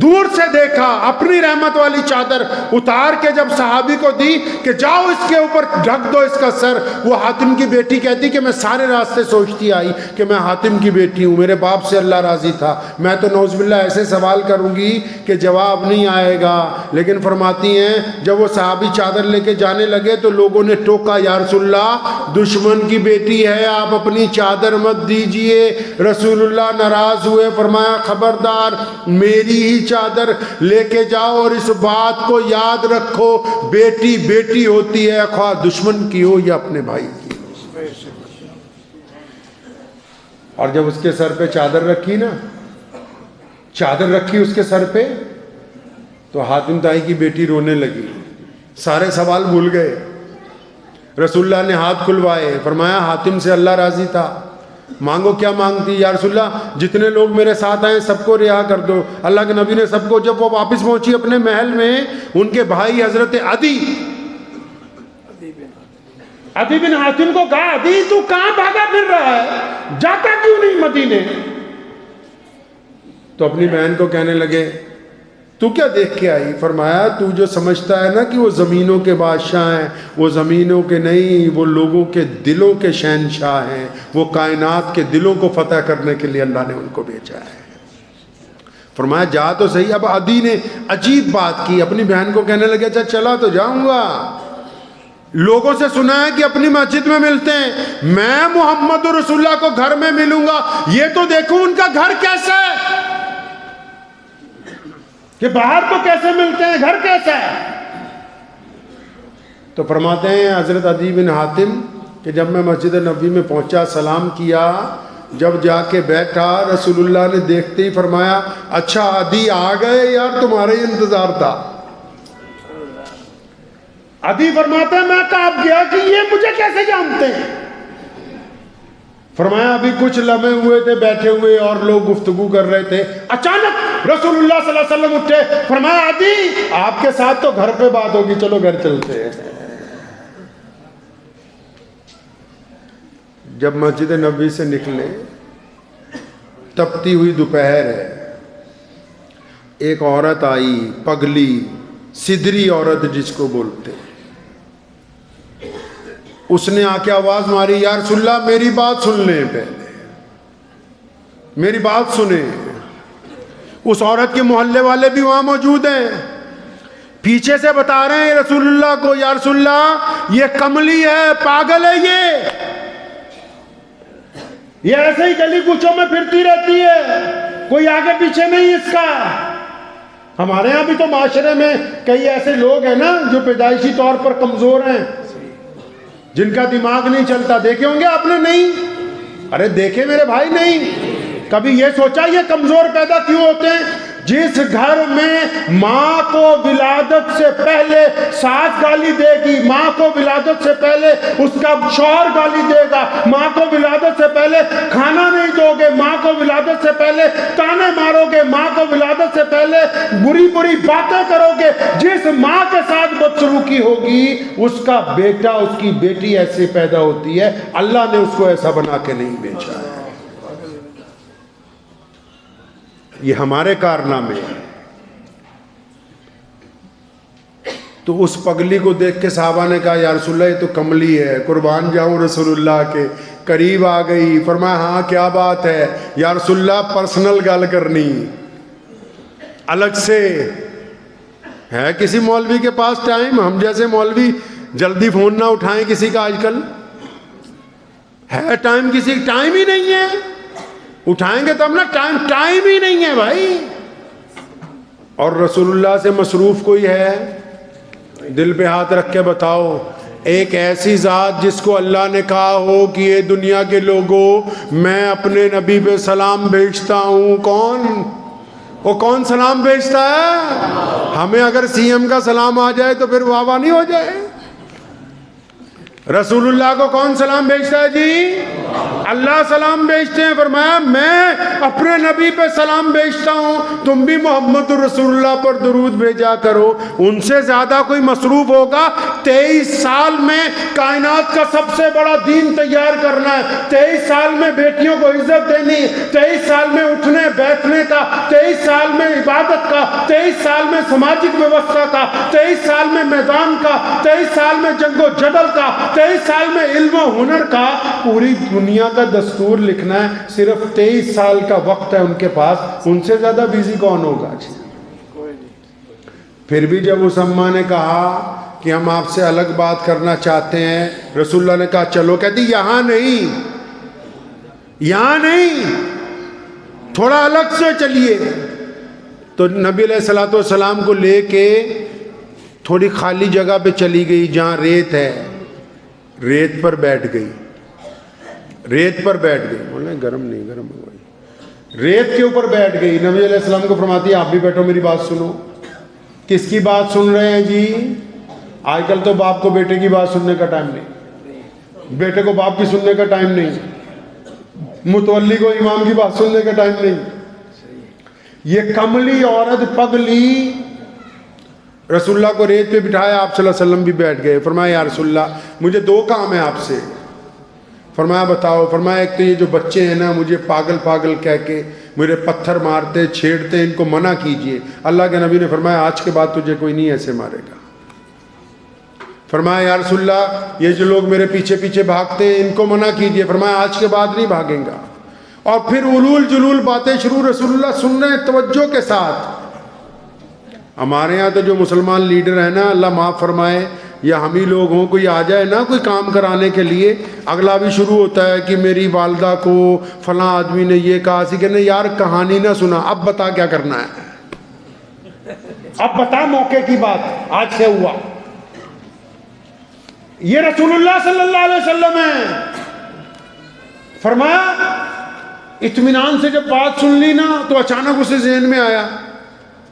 دور سے دیکھا، اپنی رحمت والی چادر اتار کے جب صحابی کو دی کہ جاؤ اس کے اوپر ڈھک دو اس کا سر، وہ حاتم کی بیٹی کہتی کہ میں سارے راستے سوچتی آئی کہ میں حاتم کی بیٹی ہوں، میرے باپ سے اللہ راضی تھا، میں تو نعوذ باللہ ایسے سوال کروں گی کہ جواب نہیں آئے گا۔ لیکن فرماتی ہیں جب وہ صحابی چادر لے کے جانے لگے تو لوگوں نے ٹوکا، یا رسول اللہ دشمن کی بیٹی ہے، آپ اپنی چادر مت دیجئے۔ رسول اللہ ناراض ہوئے، فرمایا خبردار، میری ہی چادر لے کے جاؤ اور اس بات کو یاد رکھو، بیٹی بیٹی ہوتی ہے، خواہ دشمن کی ہو یا اپنے بھائی کی۔ اور جب اس کے سر پہ چادر رکھی نا، چادر رکھی اس کے سر پہ، تو حاتم تائی کی بیٹی رونے لگی، سارے سوال بھول گئے۔ رسول اللہ نے ہاتھ کھلوائے، فرمایا حاتم سے اللہ راضی تھا، مانگو کیا مانگتی؟ یا رسول اللہ جتنے لوگ میرے ساتھ آئے سب کو رہا کر دو۔ اللہ کے نبی نے سب کو، جب وہ واپس پہنچی اپنے محل میں، ان کے بھائی حضرت عدی بن حاتم کو کہا، عدی تو کہاں بھاگا پھر رہا ہے، جاتا کیوں نہیں مدینے؟ تو اپنی بہن کو کہنے لگے تو کیا دیکھ کے آئی؟ فرمایا تو جو سمجھتا ہے نا کہ وہ زمینوں کے بادشاہ ہیں، وہ زمینوں کے نہیں، وہ لوگوں کے دلوں کے شہنشاہ ہیں، وہ کائنات کے دلوں کو فتح کرنے کے لیے اللہ نے ان کو بھیجا ہے۔ فرمایا جا تو صحیح۔ اب عدی نے عجیب بات کی، اپنی بہن کو کہنے لگے اچھا چلا تو جاؤں گا، لوگوں سے سنا ہے کہ اپنی مسجد میں ملتے ہیں، میں محمد رسول اللہ کو گھر میں ملوں گا، یہ تو دیکھوں ان کا گھر کیسا ہے، کہ باہر تو کیسے ملتے ہیں، گھر کیسا ہے؟ تو فرماتے ہیں حضرت عدی بن حاتم کہ جب میں مسجد نبوی میں پہنچا، سلام کیا، جب جا کے بیٹھا، رسول اللہ نے دیکھتے ہی فرمایا اچھا عدی آ گئے، یار تمہارا ہی انتظار تھا۔ عدی فرماتا ہے میں کہاں گیا کہ یہ مجھے کیسے جانتے ہیں؟ فرمایا ابھی کچھ لمحے ہوئے تھے بیٹھے ہوئے اور لوگ گفتگو کر رہے تھے، اچانک رسول اللہ صلی اللہ علیہ وسلم اٹھے، فرمایا عدی آپ کے ساتھ تو گھر پہ بات ہوگی، چلو گھر چلتے ہیں۔ جب مسجد نبوی سے نکلے، تپتی ہوئی دوپہر ہے، ایک عورت آئی، پگلی سدری عورت جس کو بولتے، اس نے آ کے آواز ماری، یا رسول اللہ میری بات سن لیں، پہلے میری بات سنیں۔ اس عورت کے محلے والے بھی وہاں موجود ہیں، پیچھے سے بتا رہے ہیں رسول اللہ کو، یا رسول اللہ یہ کملی ہے، پاگل ہے، یہ ایسے ہی گلی کوچوں میں پھرتی رہتی ہے، کوئی آگے پیچھے نہیں اس کا۔ ہمارے ہاں بھی تو معاشرے میں کئی ایسے لوگ ہیں نا جو پیدائشی طور پر کمزور ہیں، جن کا دماغ نہیں چلتا، دیکھے ہوں گے آپ نے؟ نہیں، ارے دیکھے میرے بھائی نہیں۔ کبھی یہ سوچا یہ کمزور پیدا کیوں ہوتے ہیں؟ جس گھر میں ماں کو ولادت سے پہلے ساس گالی دے گی، ماں کو ولادت سے پہلے اس کا شوہر گالی دے گا، ماں کو ولادت سے پہلے کھانا نہیں دو گے، ماں کو ولادت سے پہلے تانے مارو گے، ماں کو ولادت سے پہلے بری بری باتیں کرو گے، جس ماں کے ساتھ بدسلوکی ہوگی اس کا بیٹا اس کی بیٹی ایسے پیدا ہوتی ہے، اللہ نے اس کو ایسا بنا کے نہیں بھیجا ہے۔ یہ ہمارے کارنامے ہیں۔ تو اس پگلی کو دیکھ کے صحابہ نے کہا یا رسول اللہ یہ تو کملی ہے، قربان جاؤں رسول اللہ کے۔ قریب آ گئی، فرمایا ہاں کیا بات ہے یا رسول اللہ، پرسنل گال کرنی الگ سے ہے؟ کسی مولوی کے پاس ٹائم؟ ہم جیسے مولوی جلدی فون نہ اٹھائیں کسی کا، آج کل ہے ٹائم؟ کسی ٹائم ہی نہیں ہے، اٹھائیں گے تب نا، ٹائم ہی نہیں ہے بھائی۔ اور رسول اللہ سے مصروف کوئی ہے؟ دل پہ ہاتھ رکھ کے بتاؤ، ایک ایسی ذات جس کو اللہ نے کہا ہو کہ یہ دنیا کے لوگوں میں اپنے نبی پہ سلام بھیجتا ہوں، کون؟ وہ کون سلام بھیجتا ہے؟ ہمیں اگر سی ایم کا سلام آ جائے تو پھر واہ واہ نہیں ہو جائے؟ رسول اللہ کو کون سلام بھیجتا ہے جی؟ اللہ سلام بھیجتے ہیں، فرمایا میں اپنے نبی پہ سلام بھیجتا ہوں، تم بھی محمد رسول اللہ پر درود بھیجا کرو۔ ان سے زیادہ کوئی مصروف ہوگا؟ 23 سال میں کائنات کا سب سے بڑا دین تیار کرنا ہے، 23 سال میں بیٹیوں کو عزت دینی، 23 سال میں اٹھنے بیٹھنے کا، 23 سال میں عبادت کا، 23 سال میں سماجک ویوستھا کا، 23 سال میں میدان کا، 23 سال میں جنگ و جدل کا، 23 سال میں علم و ہنر کا، پوری دنیا کا دستور لکھنا ہے۔ صرف 23 سال کا وقت ہے ان کے پاس، ان سے زیادہ بیزی کون ہوگا؟ پھر بھی جب اس اماں نے کہا کہ ہم آپ سے الگ بات کرنا چاہتے ہیں، رسول اللہ نے کہا چلو، کہتی یہاں نہیں، یہاں نہیں، تھوڑا الگ سے چلیے۔ تو نبی علیہ الصلوۃ والسلام کو لے کے تھوڑی خالی جگہ پہ چلی گئی جہاں ریت ہے، ریت پر بیٹھ گئی، ریت پر بیٹھ گئی، بولے گرم نہیں، گرم ہو گئی، ریت کے اوپر بیٹھ گئی۔ نبی علیہ السلام کو فرماتی ہے آپ بھی بیٹھو، میری بات سنو۔ کس کی بات سن رہے ہیں جی؟ آج کل تو باپ کو بیٹے کی بات سننے کا ٹائم نہیں، بیٹے کو باپ کی سننے کا ٹائم نہیں، متولی کو امام کی بات سننے کا ٹائم نہیں۔ یہ کملی عورت پگلی رسول اللہ کو ریت پہ بٹھایا، آپ صلی اللہ علیہ وسلم بھی بیٹھ گئے۔ فرمایا یا رسول اللہ مجھے 2 کام ہیں آپ سے۔ فرمایا بتاؤ۔ فرمایا ایک تو یہ جو بچے ہیں نا مجھے پاگل پاگل کہہ کے میرے پتھر مارتے چھیڑتے، ان کو منع کیجئے۔ اللہ کے نبی نے فرمایا آج کے بعد تجھے کوئی نہیں ایسے مارے گا۔ فرمایا یا رسول اللہ یہ جو لوگ میرے پیچھے پیچھے بھاگتے ہیں ان کو منع کیجئے۔ فرمایا آج کے بعد نہیں بھاگیں گا۔ اور پھر علول جلول باتیں شروع، رسول اللہ سن رہے ہیں توجہ کے ساتھ۔ ہمارے ہاں تو جو مسلمان لیڈر ہیں نا، اللہ معاف فرمائے، یا ہم ہی لوگ ہوں، کوئی آ جائے نا کوئی کام کرانے کے لیے، اگلا بھی شروع ہوتا ہے کہ میری والدہ کو فلاں آدمی نے یہ کہا، اسی کہنے یار کہانی نہ سنا، اب بتا کیا کرنا ہے، اب بتا موقع کی بات آج سے ہوا۔ یہ رسول اللہ صلی اللہ علیہ وسلم ہے۔ فرمایا اطمینان سے جب بات سن لی نا تو اچانک اسے ذہن میں آیا،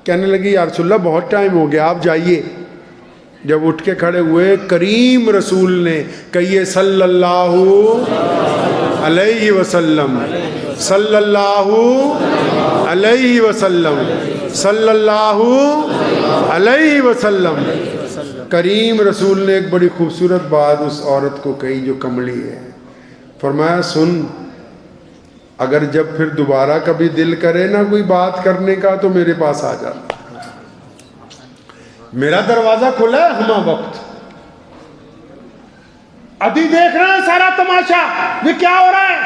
کہنے لگی یا رسول اللہ بہت ٹائم ہو گیا، آپ جائیے۔ جب اٹھ کے کھڑے ہوئے کریم رسول نے کہیے صلی اللہ علیہ وسلم، صلی اللہ علیہ وسلم، صلی اللہ علیہ وسلم۔ کریم رسول نے ایک بڑی خوبصورت بات اس عورت کو کہی جو کملی ہے۔ فرمایا سن، اگر جب پھر دوبارہ کبھی دل کرے نا کوئی بات کرنے کا تو میرے پاس آ جانا، میرا دروازہ کھلا ہے ہما وقت۔ ابھی دیکھ رہے ہیں سارا تماشا، یہ کیا ہو رہا ہے۔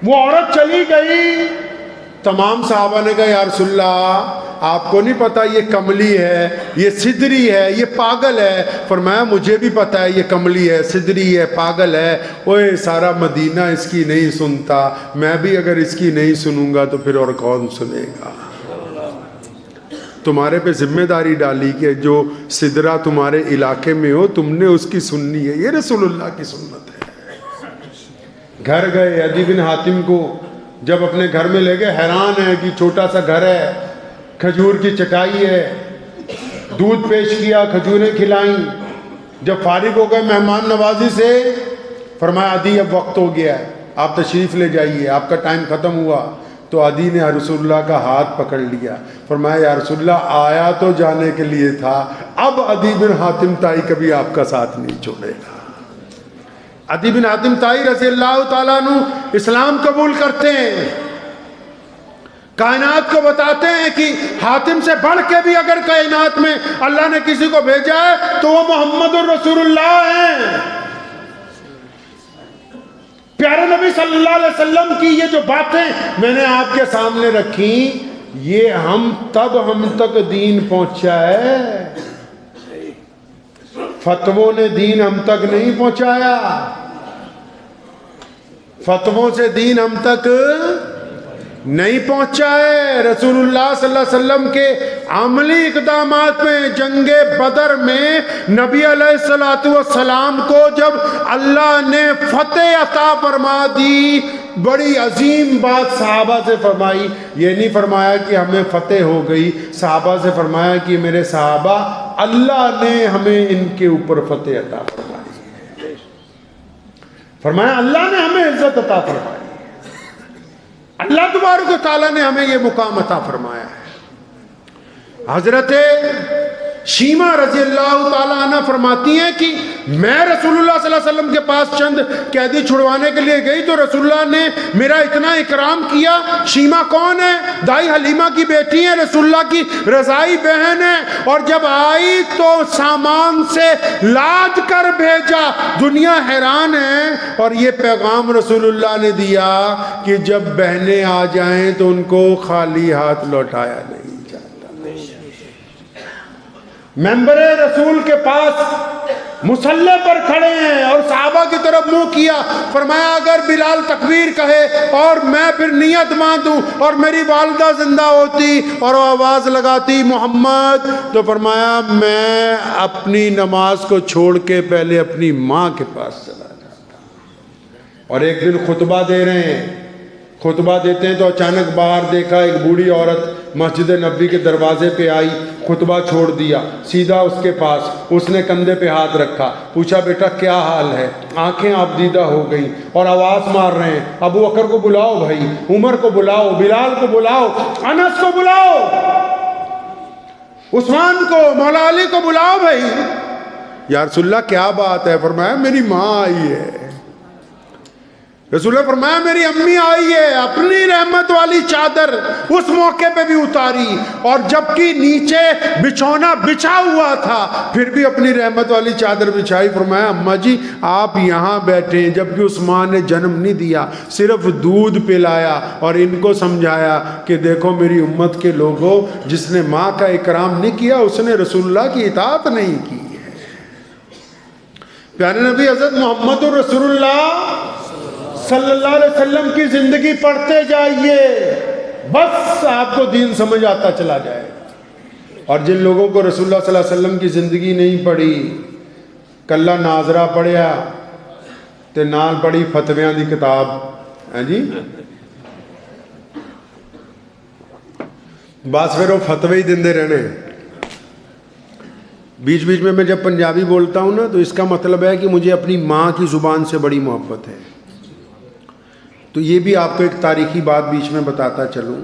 وہ عورت چلی گئی، تمام صحابہ نے کہا یا رسول اللہ آپ کو نہیں پتا یہ کملی ہے، یہ صدری ہے، یہ پاگل ہے۔ فرمایا مجھے بھی پتا ہے یہ کملی ہے، صدری ہے، پاگل ہے۔ اوے سارا مدینہ اس کی نہیں سنتا، میں بھی اگر اس کی نہیں سنوں گا تو پھر اور کون سنے گا۔ تمہارے پہ ذمہ داری ڈالی کہ جو سدرہ تمہارے علاقے میں ہو تم نے اس کی سننی ہے، یہ رسول اللہ کی سنت ہے۔ گھر گئے، عدی بن حاتم کو جب اپنے گھر میں لے گئے، حیران ہے کہ چھوٹا سا گھر ہے، کھجور کی چٹائی ہے، دودھ پیش کیا، کھجوریں کھلائیں۔ جب فارغ ہو گئے مہمان نوازی سے، فرمایا عدی اب وقت ہو گیا ہے، آپ تشریف لے جائیے، آپ کا ٹائم ختم ہوا۔ تو عدی نے رسول اللہ کا ہاتھ پکڑ لیا، فرمایا یا رسول اللہ آیا تو جانے کے لیے تھا، اب عدی بن حاتم تائی کبھی آپ کا ساتھ نہیں چھوڑے گا۔ عدی بن حاتم تائی رضی اللہ تعالیٰ عنہ اسلام قبول کرتے ہیں، کائنات کو بتاتے ہیں کہ حاتم سے بڑھ کے بھی اگر کائنات میں اللہ نے کسی کو بھیجا ہے تو وہ محمد الرسول اللہ ہیں۔ پیارے نبی صلی اللہ علیہ وسلم کی یہ جو باتیں میں نے آپ کے سامنے رکھی، یہ ہم تک دین پہنچا ہے، فتووں نے دین ہم تک نہیں پہنچایا، فتووں سے دین ہم تک نہیں پہنچا ہے۔ رسول اللہ صلی اللہ علیہ وسلم کے عملی اقدامات میں جنگ بدر میں نبی علیہ السلام کو جب اللہ نے فتح عطا فرما دی، بڑی عظیم بات صحابہ سے فرمائی۔ یہ نہیں فرمایا کہ ہمیں فتح ہو گئی، صحابہ سے فرمایا کہ میرے صحابہ اللہ نے ہمیں ان کے اوپر فتح عطا فرمائی۔ فرمایا اللہ نے ہمیں عزت عطا فرمائی، اللہ تبارک و تعالیٰ نے ہمیں یہ مقام عطا فرمایا ہے۔ حضرت شیمہ رضی اللہ تعالیٰ عنہ فرماتی ہیں کہ میں رسول اللہ صلی اللہ علیہ وسلم کے پاس چند قیدی چھڑوانے کے لیے گئی تو رسول اللہ نے میرا اتنا اکرام کیا۔ شیمہ کون ہے؟ دائی حلیمہ کی بیٹی ہیں، رسول اللہ کی رضائی بہن ہے، اور جب آئی تو سامان سے لاد کر بھیجا۔ دنیا حیران ہے، اور یہ پیغام رسول اللہ نے دیا کہ جب بہنیں آ جائیں تو ان کو خالی ہاتھ لوٹایا نہیں۔ ممبر رسول کے پاس مصلی پر کھڑے ہیں اور صحابہ کی طرف منہ کیا، فرمایا اگر بلال تکبیر کہے اور میں پھر نیت باندھوں اور میری والدہ زندہ ہوتی اور وہ آواز لگاتی محمد، تو فرمایا میں اپنی نماز کو چھوڑ کے پہلے اپنی ماں کے پاس چلا جاتا۔ اور ایک دن خطبہ دے رہے ہیں، خطبہ دیتے ہیں تو اچانک باہر دیکھا ایک بوڑھی عورت مسجد نبوی کے دروازے پہ آئی، خطبہ چھوڑ دیا، سیدھا اس کے پاس، اس نے کندھے پہ ہاتھ رکھا، پوچھا بیٹا کیا حال ہے؟ آنکھیں آبدیدہ ہو گئیں اور آواز مار رہے ہیں ابو بکر کو بلاؤ بھائی، عمر کو بلاؤ، بلال کو بلاؤ، انس کو بلاؤ، عثمان کو، مولا علی کو بلاؤ بھائی۔ یا رسول اللہ کیا بات ہے؟ فرمایا میری ماں آئی ہے۔ رسول اللہ فرمایا میری امی آئی ہے، اپنی رحمت والی چادر اس موقع پہ بھی اتاری، اور جبکہ نیچے بچھونا بچھا ہوا تھا پھر بھی اپنی رحمت والی چادر بچھائی۔ فرمایا اماں جی آپ یہاں بیٹھیں، جبکہ اس ماں نے جنم نہیں دیا، صرف دودھ پلایا اور ان کو سمجھایا کہ دیکھو میری امت کے لوگوں، جس نے ماں کا اکرام نہیں کیا اس نے رسول اللہ کی اطاعت نہیں کی ہے۔ پیارے نبی حضرت محمد رسول اللہ صلی اللہ علیہ وسلم کی زندگی پڑھتے جائیے، بس آپ کو دین سمجھ آتا چلا جائے۔ اور جن لوگوں کو رسول اللہ صلی اللہ علیہ وسلم کی زندگی نہیں پڑھی، کلا ناظرہ پڑھیا تے نال پڑھی فتویاں دی کتاب، ہیں جی بس پھر وہ فتوے ہی دیندے رہنے۔ بیچ بیچ میں جب پنجابی بولتا ہوں نا تو اس کا مطلب ہے کہ مجھے اپنی ماں کی زبان سے بڑی محبت ہے۔ تو یہ بھی آپ کو ایک تاریخی بات بیچ میں بتاتا چلوں،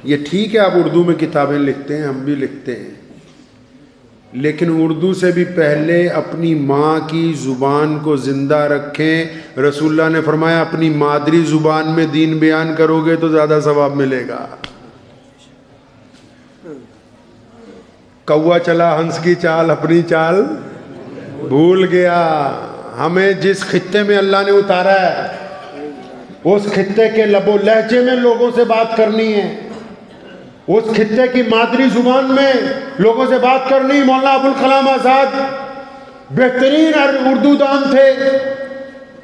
یہ ٹھیک ہے آپ اردو میں کتابیں لکھتے ہیں، ہم بھی لکھتے ہیں، لیکن اردو سے بھی پہلے اپنی ماں کی زبان کو زندہ رکھیں۔ رسول اللہ نے فرمایا اپنی مادری زبان میں دین بیان کرو گے تو زیادہ ثواب ملے گا۔ کوا چلا ہنس کی چال، اپنی چال بھول گیا۔ ہمیں جس خطے میں اللہ نے اتارا ہے اس خطے کے لب و لہجے میں لوگوں سے بات کرنی ہے، اس خطے کی مادری زبان میں لوگوں سے بات کرنی۔ مولانا ابوالکلام آزاد بہترین اردو دان تھے،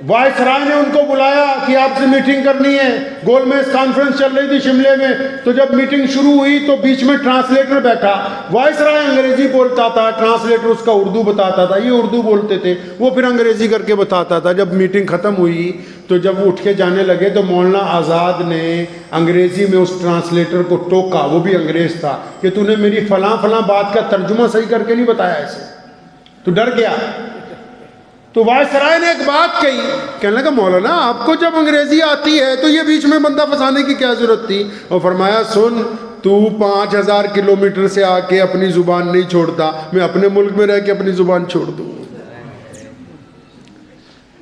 وائس رائے نے ان کو بلایا کہ آپ سے میٹنگ کرنی ہے، گول میز کانفرنس چل رہی تھی شملے میں، تو جب میٹنگ شروع ہوئی تو بیچ میں ٹرانسلیٹر بیٹھا، وائس رائے انگریزی بولتا تھا، ٹرانسلیٹر اس کا اردو بتاتا تھا، یہ اردو بولتے تھے، وہ پھر انگریزی کر کے بتاتا تھا۔ جب میٹنگ ختم ہوئی تو جب وہ اٹھ کے جانے لگے تو مولانا آزاد نے انگریزی میں اس ٹرانسلیٹر کو ٹوکا، وہ بھی انگریز تھا، کہ تو نے میری فلاں فلاں بات کا ترجمہ صحیح کر کے نہیں بتایا ایسے، تو ڈر گیا۔ تو وائسرائے نے ایک بات کہی، کہنے لگا مولانا آپ کو جب انگریزی آتی ہے تو یہ بیچ میں بندہ پھنسانے کی کیا ضرورت تھی؟ اور فرمایا سن، تو 5000 کلومیٹر سے آ کے اپنی زبان نہیں چھوڑتا، میں اپنے ملک میں رہ کے اپنی زبان چھوڑ دوں؟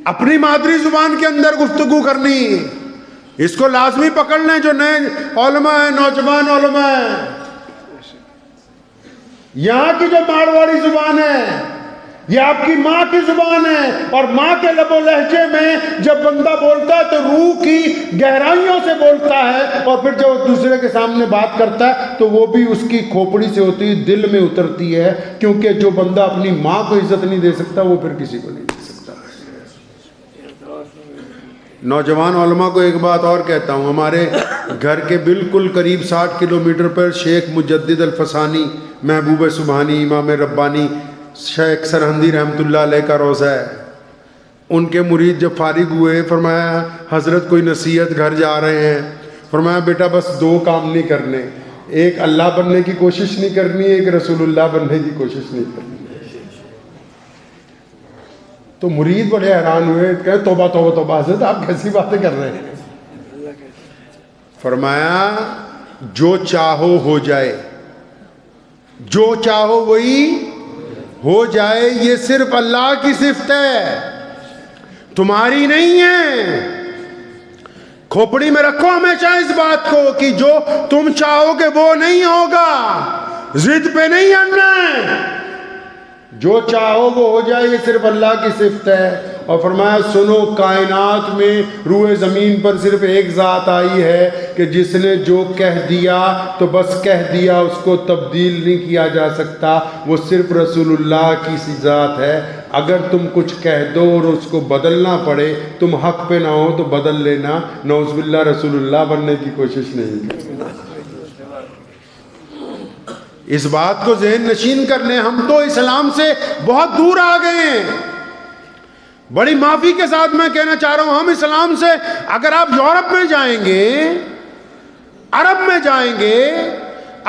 اپنی مادری زبان کے اندر گفتگو کرنی، اس کو لازمی پکڑ لیں جو نئے علماء ہیں، نوجوان علماء ہیں۔ یہاں کی جو مارواڑی زبان ہے یہ آپ کی ماں کی زبان ہے، اور ماں کے لب و لہجے میں جب بندہ بولتا ہے تو روح کی گہرائیوں سے بولتا ہے، اور پھر جب دوسرے کے سامنے بات کرتا ہے تو وہ بھی اس کی کھوپڑی سے ہوتی ہے، دل میں اترتی ہے، کیونکہ جو بندہ اپنی ماں کو عزت نہیں دے سکتا وہ پھر کسی کو نہیں دے سکتا۔ نوجوان علماء کو ایک بات اور کہتا ہوں، ہمارے گھر کے بالکل قریب 60 کلومیٹر پر شیخ مجدد الفسانی، محبوب سبحانی، امام ربانی، شیخ سرہندی رحمۃ اللہ علیہ کا روضہ ہے۔ ان کے مرید جب فارغ ہوئے فرمایا حضرت کوئی نصیحت، گھر جا رہے ہیں، فرمایا بیٹا بس 2 کام نہیں کرنے، ایک اللہ بننے کی کوشش نہیں کرنی، ایک رسول اللہ بننے کی کوشش نہیں کرنی۔ تو مرید بڑے حیران ہوئے، کہ توبہ توبہ توبہ حضرت آپ کیسی باتیں کر رہے ہیں؟ فرمایا جو چاہو ہو جائے، جو چاہو وہی ہو جائے، یہ صرف اللہ کی صفت ہے، تمہاری نہیں ہے۔ کھوپڑی میں رکھو ہمیشہ اس بات کو کہ جو تم چاہو گے وہ نہیں ہوگا، ضد پہ نہیں آنا ہے، جو چاہو وہ ہو جائے، یہ صرف اللہ کی صفت ہے۔ اور فرمایا سنو، کائنات میں روئے زمین پر صرف ایک ذات آئی ہے کہ جس نے جو کہہ دیا تو بس کہہ دیا، اس کو تبدیل نہیں کیا جا سکتا، وہ صرف رسول اللہ کی سی ذات ہے۔ اگر تم کچھ کہہ دو اور اس کو بدلنا پڑے، تم حق پہ نہ ہو تو بدل لینا، نعوذ باللہ رسول اللہ بننے کی کوشش نہیں کرنا۔ اس بات کو ذہن نشین کر لیں، ہم تو اسلام سے بہت دور آ گئے ہیں۔ بڑی معافی کے ساتھ میں کہنا چاہ رہا ہوں، ہم اسلام سے، اگر آپ یورپ میں جائیں گے، عرب میں جائیں گے،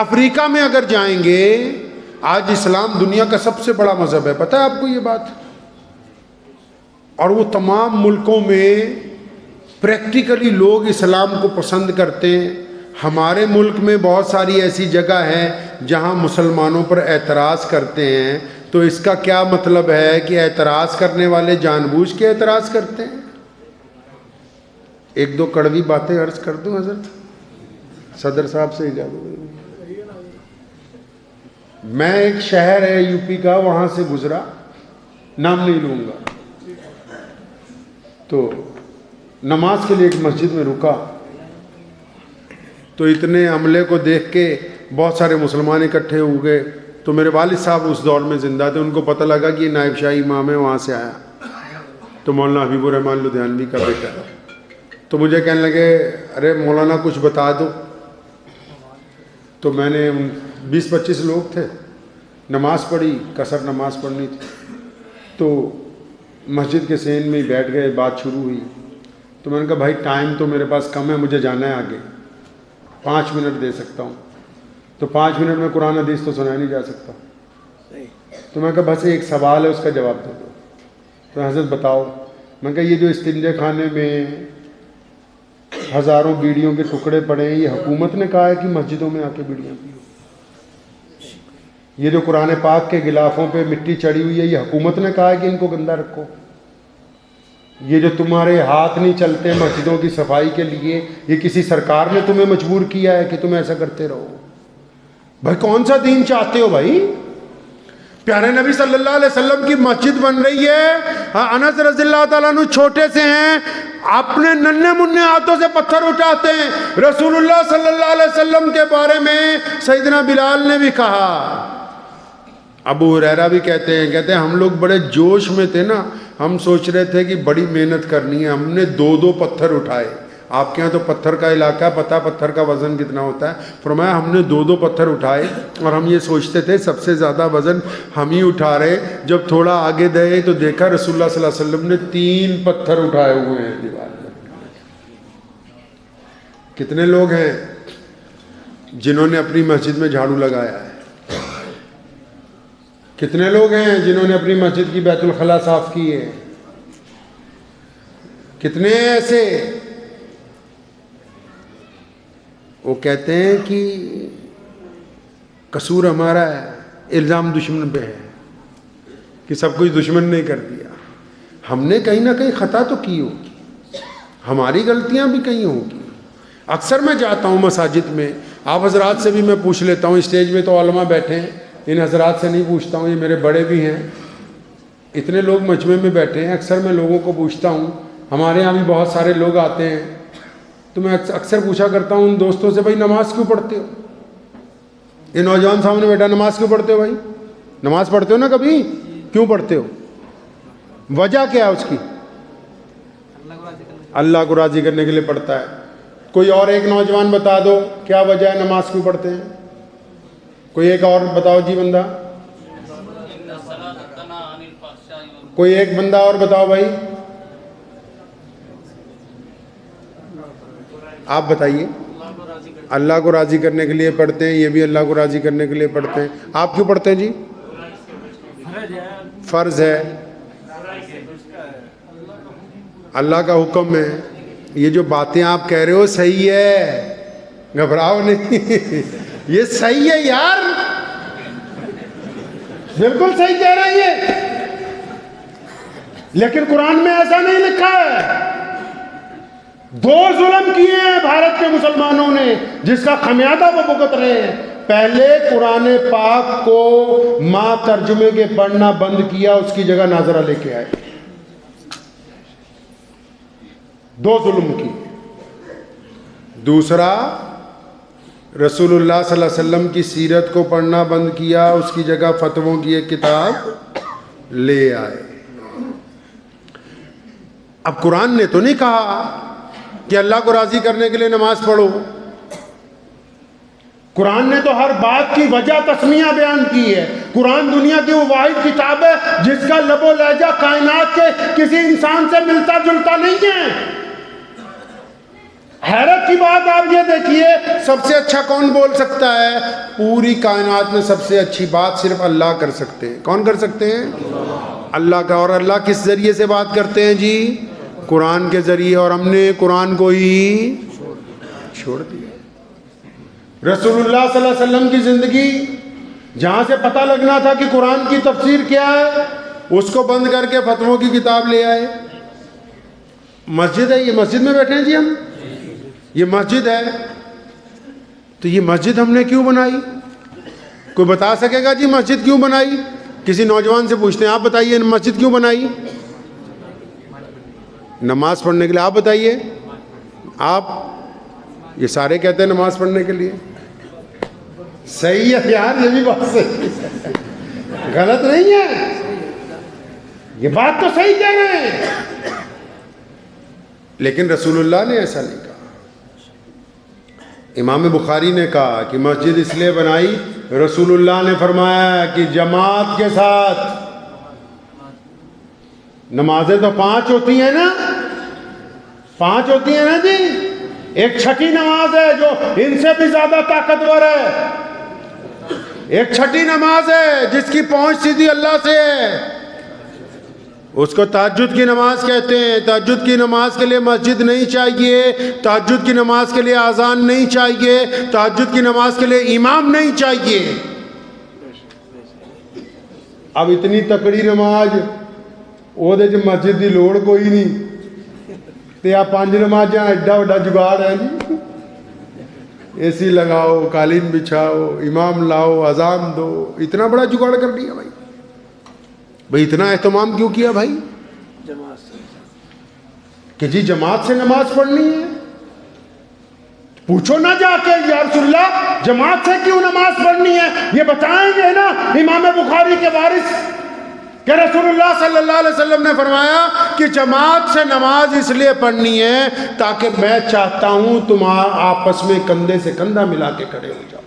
افریقہ میں اگر جائیں گے، آج اسلام دنیا کا سب سے بڑا مذہب ہے، پتہ ہے آپ کو یہ بات؟ اور وہ تمام ملکوں میں پریکٹیکلی لوگ اسلام کو پسند کرتے ہیں۔ ہمارے ملک میں بہت ساری ایسی جگہ ہیں جہاں مسلمانوں پر اعتراض کرتے ہیں، تو اس کا کیا مطلب ہے کہ اعتراض کرنے والے جان بوجھ کے اعتراض کرتے ہیں؟ ایک دو کڑوی باتیں عرض کر دوں حضرت، صدر صاحب سے اجازت۔ میں ایک شہر ہے یو پی کا، وہاں سے گزرا، نام نہیں لوں گا، تو نماز کے لیے ایک مسجد میں رکا، تو اتنے عملے کو دیکھ کے بہت سارے مسلمان اکٹھے ہو گئے۔ تو میرے والد صاحب اس دور میں زندہ تھے، ان کو پتہ لگا کہ یہ نائب شاہی امام ہے، وہاں سے آیا، تو مولانا حبیب الرحمن لدھیانوی کا بیٹا ہے۔ تو مجھے کہنے لگے ارے مولانا کچھ بتا دو، تو میں نے 20-25 لوگ تھے، نماز پڑھی، قصر نماز پڑھنی تھی، تو مسجد کے سین میں ہی بیٹھ گئے، بات شروع ہوئی۔ تو میں نے کہا بھائی ٹائم تو میرے پاس کم ہے، مجھے جانا ہے آگے، 5 منٹ دے سکتا ہوں۔ تو 5 منٹ میں قرآن حدیث تو سنایا نہیں جا سکتا، تو میں کہا بس ایک سوال ہے، اس کا جواب دے دو۔ تو حضرت بتاؤ۔ میں کہا یہ جو استنجے خانے میں ہزاروں بیڑیوں کے ٹکڑے پڑے ہیں، یہ حکومت نے کہا ہے کہ مسجدوں میں آ کے بیڑیاں پیو؟ یہ جو قرآن پاک کے غلافوں پہ مٹی چڑھی ہوئی ہے، یہ حکومت نے کہا ہے کہ ان کو گندہ رکھو؟ یہ جو تمہارے ہاتھ نہیں چلتے مسجدوں کی صفائی کے لیے، یہ کسی سرکار نے تمہیں مجبور کیا ہے کہ تم ایسا کرتے رہو؟ بھائی کون سا دین چاہتے ہو بھائی؟ پیارے نبی صلی اللہ علیہ وسلم کی مسجد بن رہی ہے، انس رضی اللہ تعالیٰ عنہ چھوٹے سے ہیں، اپنے ننھے منھے ہاتھوں سے پتھر اٹھاتے ہیں۔ رسول اللہ صلی اللہ علیہ وسلم کے بارے میں سیدنا بلال نے بھی کہا، ابو ہریرہ بھی کہتے ہیں ہم لوگ بڑے جوش میں تھے نا، ہم سوچ رہے تھے کہ بڑی محنت کرنی ہے، ہم نے 2 پتھر اٹھائے۔ آپ کے ہاں تو پتھر کا علاقہ ہے، پتہ پتھر کا وزن کتنا ہوتا ہے۔ فرمایا ہم نے 2 پتھر اٹھائے، اور ہم یہ سوچتے تھے سب سے زیادہ وزن ہم ہی اٹھا رہے۔ جب تھوڑا آگے گئے تو دیکھا رسول اللہ صلی اللہ علیہ وسلم نے 3 پتھر اٹھائے ہوئے ہیں دیوار پر۔ کتنے لوگ ہیں جنہوں نے اپنی مسجد میں جھاڑو لگایا ہے؟ کتنے لوگ ہیں جنہوں نے اپنی مسجد کی بیت الخلاء صاف کی ہے؟ کتنے ہیں ایسے؟ وہ کہتے ہیں کہ قصور ہمارا ہے، الزام دشمن پہ ہے کہ سب کچھ دشمن نے کر دیا۔ ہم نے کہیں نہ کہیں خطا تو کی ہوگی، ہماری غلطیاں بھی کہیں ہوگی۔ اکثر میں جاتا ہوں مساجد میں، آپ حضرات سے بھی میں پوچھ لیتا ہوں، اسٹیج میں تو علماء بیٹھے ہیں، ان حضرات سے نہیں پوچھتا ہوں، یہ میرے بڑے بھی ہیں، اتنے لوگ مجمع میں بیٹھے ہیں، اکثر میں لوگوں کو پوچھتا ہوں، ہمارے یہاں بھی بہت سارے لوگ آتے ہیں، تو میں اکثر پوچھا کرتا ہوں ان دوستوں سے، بھائی نماز کیوں پڑھتے ہو؟ یہ نوجوان سامنے بیٹھا، نماز کیوں پڑھتے ہو بھائی؟ نماز پڑھتے ہو نا کبھی؟ کیوں پڑھتے ہو؟ وجہ کیا ہے اس کی؟ اللہ کو راضی کرنے کے لیے پڑھتا ہے۔ کوئی اور ایک نوجوان بتا دو کیا وجہ ہے نماز کیوں پڑھتے ہیں؟ کوئی ایک اور بتاؤ جی بندہ، کوئی ایک بندہ اور بتاؤ بھائی، آپ بتائیے۔ اللہ کو راضی کرنے کے لیے پڑھتے ہیں، یہ بھی اللہ کو راضی کرنے کے لیے پڑھتے ہیں۔ آپ کیوں پڑھتے ہیں جی؟ فرض ہے۔ اللہ کا حکم ہے. یہ جو باتیں آپ کہہ رہے ہو صحیح ہے, گھبراؤ نہیں. یہ صحیح ہے یار, بالکل صحیح کہہ رہے ہیں, لیکن قرآن میں ایسا نہیں لکھا ہے. 2 ظلم کیے ہیں بھارت کے مسلمانوں نے جس کا خمیازہ وہ بھگت رہے ہیں. پہلے قرآن پاک کو ماں ترجمے کے پڑھنا بند کیا, اس کی جگہ ناظرہ لے کے آئے. 2 ظلم کی. دوسرا, رسول اللہ صلی اللہ علیہ وسلم کی سیرت کو پڑھنا بند کیا, اس کی جگہ فتووں کی ایک کتاب لے آئے. اب قرآن نے تو نہیں کہا کہ اللہ کو راضی کرنے کے لیے نماز پڑھو. قرآن نے تو ہر بات کی وجہ تسمیہ بیان کی ہے. قرآن دنیا کی وہ واحد کتاب ہے جس کا لب و لہجہ کائنات کے کسی انسان سے ملتا جلتا نہیں ہے. حیرت کی بات آپ یہ دیکھیے, سب سے اچھا کون بول سکتا ہے؟ پوری کائنات میں سب سے اچھی بات صرف اللہ کر سکتے ہیں. کون کر سکتے ہیں؟ اللہ کا. اور اللہ کس ذریعے سے بات کرتے ہیں جی؟ قرآن کے ذریعے. اور ہم نے قرآن کو ہی چھوڑ دیا. رسول اللہ صلی اللہ علیہ وسلم کی زندگی جہاں سے پتہ لگنا تھا کہ قرآن کی تفسیر کیا ہے, اس کو بند کر کے فتووں کی کتاب لے آئے. مسجد ہے, یہ مسجد میں بیٹھے ہیں جی ہم, یہ مسجد ہے, تو یہ مسجد ہم نے کیوں بنائی؟ کوئی بتا سکے گا جی مسجد کیوں بنائی؟ کسی نوجوان سے پوچھتے ہیں, آپ بتائیے مسجد کیوں بنائی؟ نماز پڑھنے کے لیے. آپ بتائیے. آپ, یہ سارے کہتے ہیں نماز پڑھنے کے لیے. صحیح ہے یار, یہ بھی بات صحیح ہے, غلط نہیں ہے, یہ بات تو صحیح کہہ رہے ہیں. لیکن رسول اللہ نے ایسا نہیں کہا. امام بخاری نے کہا کہ مسجد اس لیے بنائی, رسول اللہ نے فرمایا کہ جماعت کے ساتھ نمازیں تو 5 ہوتی ہیں نا, 5 ہوتی ہیں نا جی. ایک چھٹی نماز ہے جو ان سے بھی زیادہ طاقتور ہے. ایک چھٹی نماز ہے جس کی پہنچ سیدھی اللہ سے ہے, اس کو تہجد کی نماز کہتے ہیں. تہجد کی نماز کے لیے مسجد نہیں چاہیے, تہجد کی نماز کے لیے اذان نہیں چاہیے, تہجد کی نماز کے لیے امام نہیں چاہیے. اب اتنی تکڑی نماز وہ مسجد کی لوڑ کوئی نہیں, تے آپ 5 نمازاں ایڈا وڈا جگاڑ ہے جی. اے سی لگاؤ, قالین بچھاؤ, امام لاؤ, اذان دو, اتنا بڑا جگاڑ کر دیا بھائی. بھائی اتنا اہتمام کیوں کیا بھائی کہ جی جماعت سے نماز پڑھنی ہے؟ پوچھو نہ جا کے یا رسول اللہ جماعت سے کیوں نماز پڑھنی ہے, یہ بتائیں گے نا امام بخاری کے وارث کہ رسول اللہ صلی اللہ علیہ وسلم نے فرمایا کہ جماعت سے نماز اس لیے پڑھنی ہے تاکہ میں چاہتا ہوں تم آپس میں کندھے سے کندھا ملا کے کھڑے ہو جاؤ.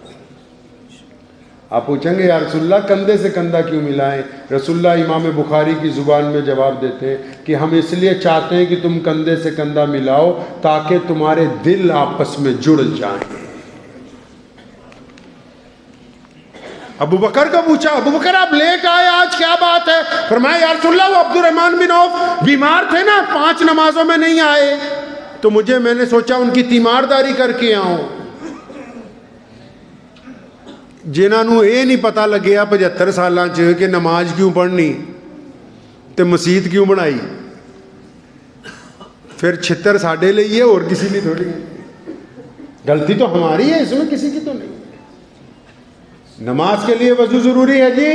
آپ پوچھیں گے یا رسول اللہ کندھے سے کندھا کیوں ملائیں؟ رسول اللہ امام بخاری کی زبان میں جواب دیتے ہیں کہ ہم اس لیے چاہتے ہیں کہ تم کندھے سے کندھا ملاؤ تاکہ تمہارے دل آپس میں جڑ جائیں. ابو بکر کو پوچھا, ابو بکر آپ لے کے آئے آج کیا بات ہے؟ فرمایا یا رسول اللہ وہ عبد الرحمن بن عوف بیمار تھے نا, 5 نمازوں میں نہیں آئے, تو میں نے سوچا ان کی تیمارداری کر کے آؤں. جنہوں یہ نہیں پتا لگیا 75 سالاں چ کہ نماز کیوں پڑھنی تے مسجد کیوں بنائی, پھر چھتر ساڈے لئی ہے اور کسی نہیں تھوڑی. غلطی تو ہماری ہے, اس میں کسی کی تو نہیں. نماز کے لیے وضو ضروری ہے جی,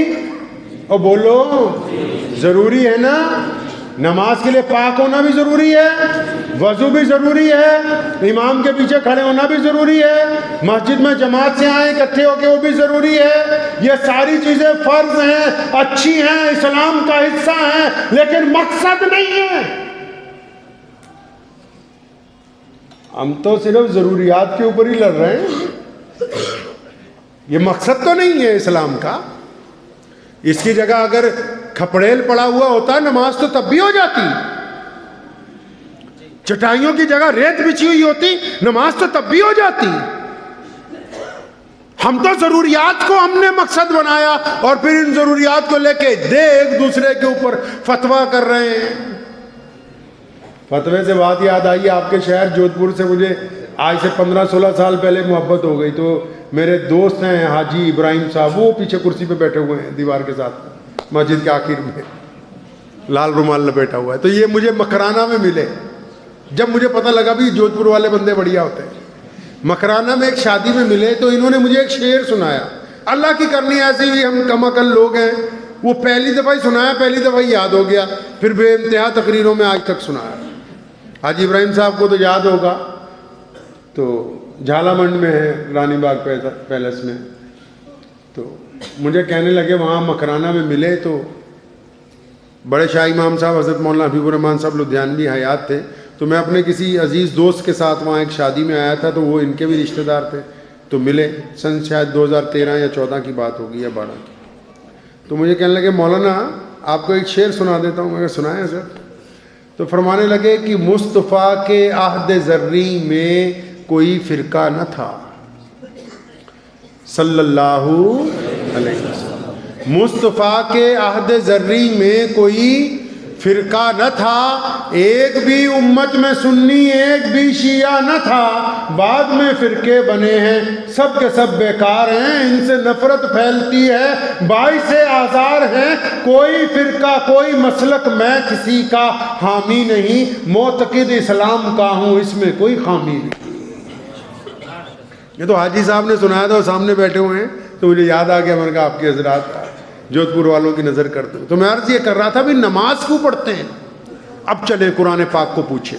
اور بولو ضروری ہے نا. نماز کے لیے پاک ہونا بھی ضروری ہے, وضو بھی ضروری ہے, امام کے پیچھے کھڑے ہونا بھی ضروری ہے, مسجد میں جماعت سے آئیں اکٹھے ہو کے وہ بھی ضروری ہے. یہ ساری چیزیں فرض ہیں, اچھی ہیں, اسلام کا حصہ ہیں, لیکن مقصد نہیں ہے. ہم تو صرف ضروریات کے اوپر ہی لڑ رہے ہیں, یہ مقصد تو نہیں ہے اسلام کا. اس کی جگہ اگر کھپڑیل پڑا ہوا ہوتا نماز تو تب بھی ہو جاتی, چٹائیوں کی جگہ ریت بچھی ہوئی ہوتی نماز تو تب بھی ہو جاتی. ہم تو ضروریات کو ہم نے مقصد بنایا اور پھر ان ضروریات کو لے کے ایک دوسرے کے اوپر فتویٰ کر رہے ہیں. فتوے سے بات یاد آئی، آپ کے شہر جودھپور سے مجھے آج سے 15-16 سال پہلے محبت ہو گئی. تو میرے دوست ہیں حاجی ابراہیم صاحب، وہ پیچھے کرسی پہ بیٹھے ہوئے ہیں دیوار کے ساتھ مسجد کے آخر میں، لال رومال لپیٹا ہوا ہے. تو یہ مجھے مکرانہ میں ملے. جب مجھے پتہ لگا بھی جودھپور والے بندے بڑھیا ہوتے ہیں، مکرانہ میں ایک شادی میں ملے تو انہوں نے مجھے ایک شعر سنایا. اللہ کی کرنی ایسی ہوئی، ہم کم عقل لوگ ہیں. وہ پہلی دفعہ ہی سنایا، پہلی دفعہ ہی یاد ہو گیا، پھر بے انتہا تقریروں میں آج تک سنایا. حاجی ابراہیم صاحب کو تو یاد ہوگا، تو جھالا منڈ میں ہے رانی باغ پیلس میں. تو مجھے کہنے لگے وہاں مکرانہ میں ملے تو بڑے شاہ امام صاحب حضرت مولانا حبیب الرحمن صاحب لدھیانوی حیات تھے. تو میں اپنے کسی عزیز دوست کے ساتھ وہاں ایک شادی میں آیا تھا، تو وہ ان کے بھی رشتہ دار تھے. تو ملے، سن شاید 2013 یا 14 کی بات ہوگی یا 12 کی. تو مجھے کہنے لگے مولانا آپ کو ایک شعر سنا دیتا ہوں. میں سنائیں سر. تو فرمانے لگے کہ مصطفیٰ کے عہد زرعی میں کوئی فرقہ نہ تھا، صلی اللہ علیہ وسلم. مصطفیٰ کے عہد زرعی میں کوئی فرقہ نہ تھا، ایک بھی امت میں سنی ایک بھی شیعہ نہ تھا. بعد میں فرقے بنے ہیں، سب کے سب بیکار ہیں، ان سے نفرت پھیلتی ہے، باعث آزار ہیں. کوئی فرقہ کوئی مسلک میں کسی کا حامی نہیں، معتقد اسلام کا ہوں، اس میں کوئی خامی نہیں. یہ تو حاجی صاحب نے سنایا تھا، وہ سامنے بیٹھے ہوئے ہیں. تو مجھے یاد آ گیا، میں نے کہا آپ کے حضرات جودھپور والوں کی نظر کرتے ہوں. تو میں عرض یہ کر رہا تھا بھی نماز کیوں پڑھتے ہیں. اب چلیں قرآن پاک کو پوچھیں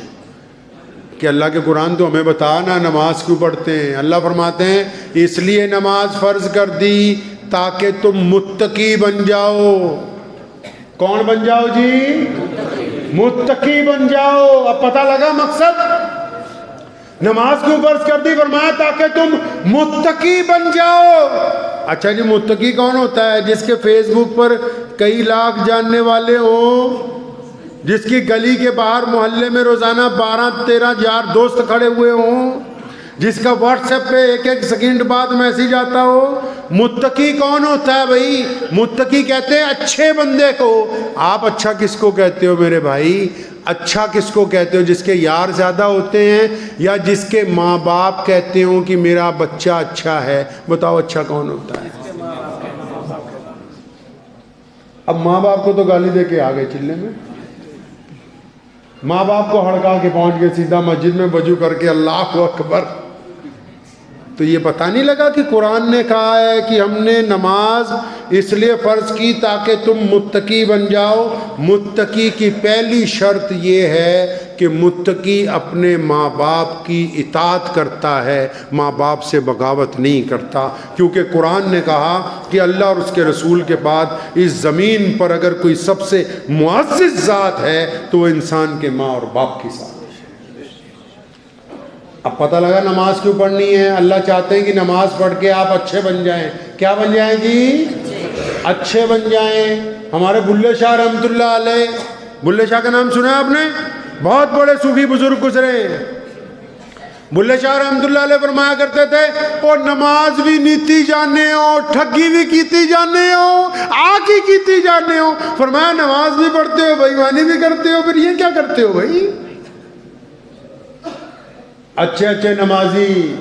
کہ اللہ کے قرآن تو ہمیں بتانا نماز کیوں پڑھتے ہیں. اللہ فرماتے ہیں اس لیے نماز فرض کر دی تاکہ تم متقی بن جاؤ. کون بن جاؤ جی؟ متقی بن جاؤ. اب پتہ لگا مقصد. نماز کیوں فرض کر دی؟ فرمایا تاکہ تم متقی بن جاؤ. اچھا جی، متقی کون ہوتا ہے؟ جس کے فیس بک پر کئی لاکھ جاننے والے ہوں، جس کی گلی کے باہر محلے میں روزانہ 12-13 یار دوست کھڑے ہوئے ہوں، جس کا واٹس ایپ پہ ایک سیکنڈ بعد میسیج آتا ہو. متقی کون ہوتا ہے بھائی؟ متقی کہتے ہیں اچھے بندے کو. آپ اچھا کس کو کہتے ہو میرے بھائی؟ اچھا کس کو کہتے ہو؟ جس کے یار زیادہ ہوتے ہیں یا جس کے ماں باپ کہتے ہوں کہ میرا بچہ اچھا ہے؟ بتاؤ اچھا کون ہوتا ہے؟ اب ماں باپ کو تو گالی دے کے آ گئے چلے میں. ماں باپ کو ہڑکا کے پہنچ گئے سیدھا مسجد میں وضو کر کے اللہ اکبر. تو یہ پتہ نہیں لگا کہ قرآن نے کہا ہے کہ ہم نے نماز اس لیے فرض کی تاکہ تم متقی بن جاؤ. متقی کی پہلی شرط یہ ہے کہ متقی اپنے ماں باپ کی اطاعت کرتا ہے، ماں باپ سے بغاوت نہیں کرتا. کیونکہ قرآن نے کہا کہ اللہ اور اس کے رسول کے بعد اس زمین پر اگر کوئی سب سے معزز ذات ہے تو وہ انسان کے ماں اور باپ کی ذات. اب پتہ لگا نماز کیوں پڑھنی ہے. اللہ چاہتے ہیں کہ نماز پڑھ کے آپ اچھے بن جائیں. کیا بن جائیں جی؟ اچھے بن جائیں. ہمارے بلے شاہ رحمۃ اللہ علیہ، بلے شاہ کا نام سنا ہے آپ نے؟ بہت بڑے صوفی بزرگ گزرے ہیں. بلے شاہ رحمۃ اللہ علیہ فرمایا کرتے تھے اور نماز بھی نیتی جانے ہو، ٹھگی بھی کیتی جانے ہو، آکی کیتی جانے ہو. فرمایا نماز بھی پڑھتے ہو، بے ایمانی بھی کرتے ہو، پھر یہ کیا کرتے ہو بھائی؟ اچھے اچھے نمازی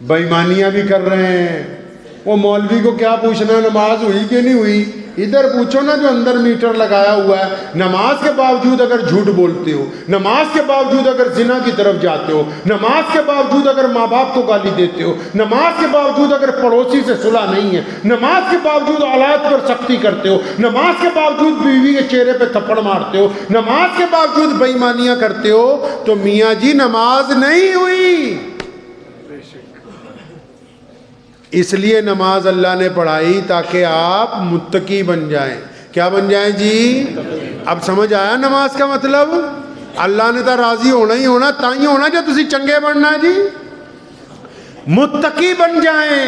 بے ایمانیاں بھی کر رہے ہیں. وہ مولوی کو کیا پوچھنا نماز ہوئی کہ نہیں ہوئی؟ ادھر پوچھو نا جو اندر میٹر لگایا ہوا ہے. نماز کے باوجود اگر جھوٹ بولتے ہو، نماز کے باوجود اگر زنا کی طرف جاتے ہو، نماز کے باوجود اگر ماں باپ کو گالی دیتے ہو، نماز کے باوجود اگر پڑوسی سے صلح نہیں ہے، نماز کے باوجود اولاد پر سختی کرتے ہو، نماز کے باوجود بیوی کے چہرے پہ تھپڑ مارتے ہو، نماز کے باوجود بے ایمانیاں کرتے ہو، تو میاں جی نماز نہیں ہوئی. اس لیے نماز اللہ نے پڑھائی تاکہ آپ متقی بن جائیں. کیا بن جائیں جی؟ اب سمجھ آیا نماز کا مطلب؟ اللہ نے تو راضی ہونا ہی ہونا، تائیں ہونا جو تسی چنگے بننا جی. متقی بن جائیں.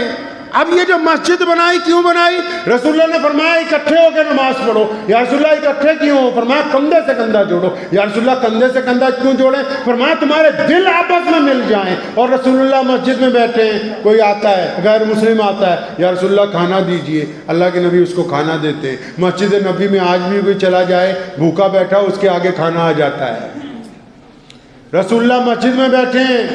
اب یہ جو مسجد بنائی کیوں بنائی؟ رسول اللہ نے فرمایا اکٹھے ہو کے نماز پڑھو. یا رسول اللہ اکٹھے کیوں ہو؟ فرمایا کندھے سے کندھا جوڑو. یا رسول اللہ کندھے سے کندھا کیوں جوڑیں؟ فرمایا تمہارے دل آپس میں مل جائیں. اور رسول اللہ مسجد میں بیٹھے ہیں, کوئی آتا ہے غیر مسلم آتا ہے, یا رسول اللہ کھانا دیجئے, اللہ کے نبی اس کو کھانا دیتے ہیں. مسجد نبی میں آج بھی کوئی چلا جائے بھوکا بیٹھا, اس کے آگے کھانا آ جاتا ہے. رسول اللہ مسجد میں بیٹھے ہیں,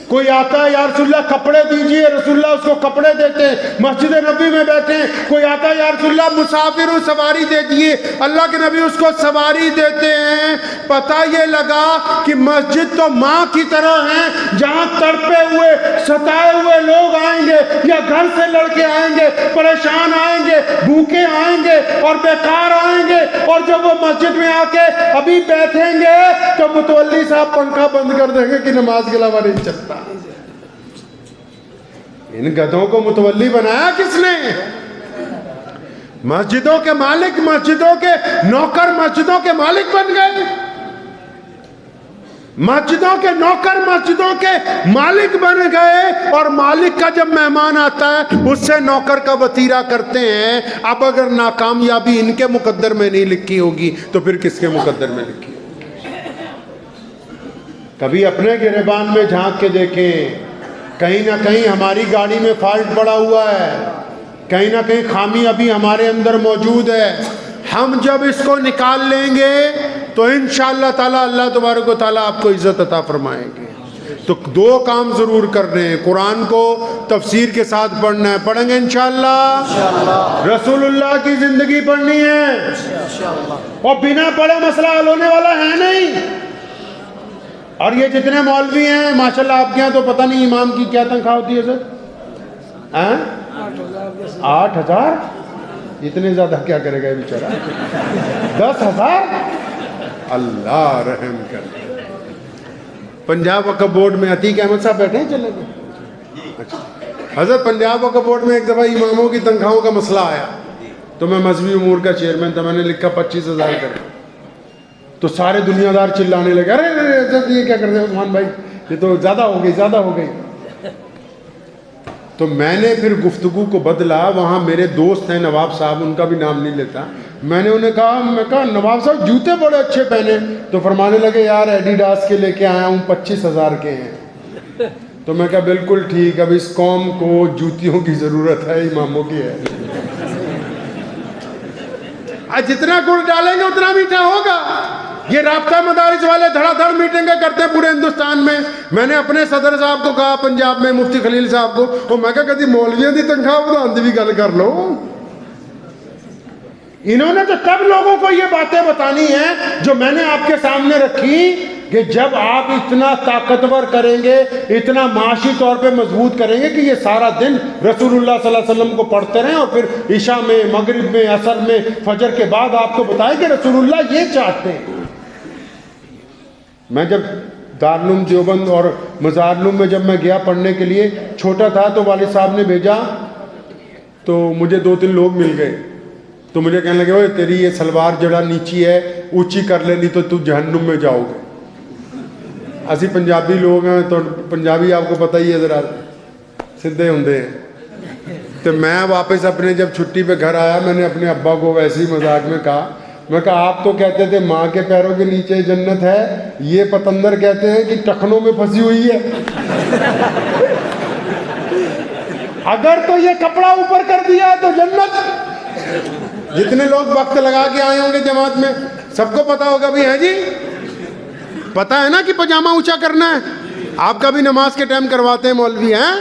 کوئی آتا ہے یا رسول اللہ کپڑے دیجئے, رسول اللہ اس کو کپڑے دیتے ہیں. مسجد نبی میں بیٹھے ہیں, کوئی آتا ہے یا رسول اللہ مسافر ہوں سواری دے دیے, اللہ کے نبی اس کو سواری دیتے ہیں. پتہ یہ لگا کہ مسجد تو ماں کی طرح ہیں, جہاں تڑپے ہوئے ستائے ہوئے لوگ آئیں گے, یا گھر سے لڑکے آئیں گے, پریشان آئیں گے, بھوکے آئیں گے اور بیکار آئیں گے, اور جب وہ مسجد میں آ کے ابھی بیٹھیں گے تو متولی صاحب پنکھا بند کر دیں گے کہ نماز کے علاوہ نہیں چلتا. ان گدھوں کو متولی بنایا کس نے؟ مسجدوں کے مالک, مسجدوں کے نوکر مسجدوں کے مالک بن گئے. مسجدوں کے نوکر مسجدوں کے مالک بن گئے, اور مالک کا جب مہمان آتا ہے اس سے نوکر کا وطیرہ کرتے ہیں. اب اگر ناکامیابی ان کے مقدر میں نہیں لکھی ہوگی تو پھر کس کے مقدر میں لکھی ہوگی؟ کبھی اپنے گریبان میں جھانک کے دیکھیں, کہیں نہ کہیں ہماری گاڑی میں فالٹ پڑا ہوا ہے, کہیں نہ کہیں خامی ابھی ہمارے اندر موجود ہے. ہم جب اس کو نکال لیں گے تو انشاءاللہ تعالی اللہ تبارک و تعالی آپ کو عزت عطا فرمائیں گے. تو دو کام ضرور کرنے ہیں, قرآن کو تفسیر کے ساتھ پڑھنا ہے, پڑھیں گے انشاءاللہ. رسول اللہ کی زندگی پڑھنی ہے, اور بنا پڑھے مسئلہ حل ہونے والا ہے نہیں. اور یہ جتنے مولوی ہیں ماشاءاللہ, آپ کے یہاں تو پتہ نہیں امام کی کیا تنخواہ ہوتی ہے سر؟ 8,000. اتنے زیادہ کیا کرے گا یہ بیچارہ؟ 10,000. اللہ رحم کر. پنجاب وقف بورڈ میں عتیق احمد صاحب بیٹھے ہیں, چلے گئے. اچھا حضرت, پنجاب وقف بورڈ میں ایک دفعہ اماموں کی تنخواہوں کا مسئلہ آیا, تو میں مذہبی امور کا چیئرمین تھا, میں نے لکھا 25,000 کر. تو سارے دنیا دار چلانے لگے, ارے یہ کیا کرتے ہیں عثمان بھائی, یہ تو زیادہ ہو گئی, زیادہ ہو گئی. تو میں نے پھر گفتگو کو بدلا. وہاں میرے دوست ہیں نواب صاحب, ان کا بھی نام نہیں لیتا. میں نے انہیں کہا, میں کہا نواب صاحب جوتے بڑے اچھے پہنے. تو فرمانے لگے یار ایڈیڈاس کے لے کے آیا ہوں, 25,000 کے ہیں. تو میں کہا بالکل ٹھیک, اب اس قوم کو جوتیوں کی ضرورت ہے, اماموں کی ہے. جتنا گڑ ڈالیں گے اتنا میٹھا ہوگا. یہ رابطہ مدارس والے دھڑا دھڑ میٹنگیں کرتے ہیں پورے ہندوستان میں. میں نے اپنے صدر صاحب کو کہا پنجاب میں, مفتی خلیل صاحب کو, اور میں کہا کدی مولویوں کی تنخواہ بڑھانے بھی گل کر لو. انہوں نے تو تب لوگوں کو یہ باتیں بتانی ہیں جو میں نے آپ کے سامنے رکھی, کہ جب آپ اتنا طاقتور کریں گے, اتنا معاشی طور پہ مضبوط کریں گے کہ یہ سارا دن رسول اللہ صلی اللہ علیہ وسلم کو پڑھتے رہیں, اور پھر عشاء میں, مغرب میں, عصر میں, فجر کے بعد آپ کو بتائیں کہ رسول اللہ یہ چاہتے ہیں. میں جب دارالعلوم دیوبند اور مزارالعلوم میں جب میں گیا پڑھنے کے لیے, چھوٹا تھا, تو والد صاحب نے بھیجا, تو مجھے 2-3 لوگ مل گئے. تو مجھے کہنے لگے, اوے تیری یہ سلوار جڑا نیچی ہے اونچی کر لے, نہیں تو جہنم میں جاؤ گے. اسی پنجابی لوگ ہیں, تو پنجابی آپ کو پتہ ہی ہے ذرا سدھے ہوندے ہیں. تو میں واپس اپنے جب چھٹی پہ گھر آیا, میں نے اپنے ابا کو ویسے ہی مذاق میں کہا, میں کہا آپ تو کہتے تھے ماں کے پیروں کے نیچے جنت ہے, یہ پتندر کہتے ہیں کہ ٹخنوں میں پھنسی ہوئی ہے. اگر تو یہ کپڑا اوپر کر دیا تو جنت. جتنے لوگ وقت لگا کے آئے ہوں گے جماعت میں, سب کو پتا ہوگا بھی ہے جی, پتا ہے نا کہ پاجامہ اونچا کرنا ہے. آپ کا بھی نماز کے ٹائم کرواتے ہیں مولوی ہیں.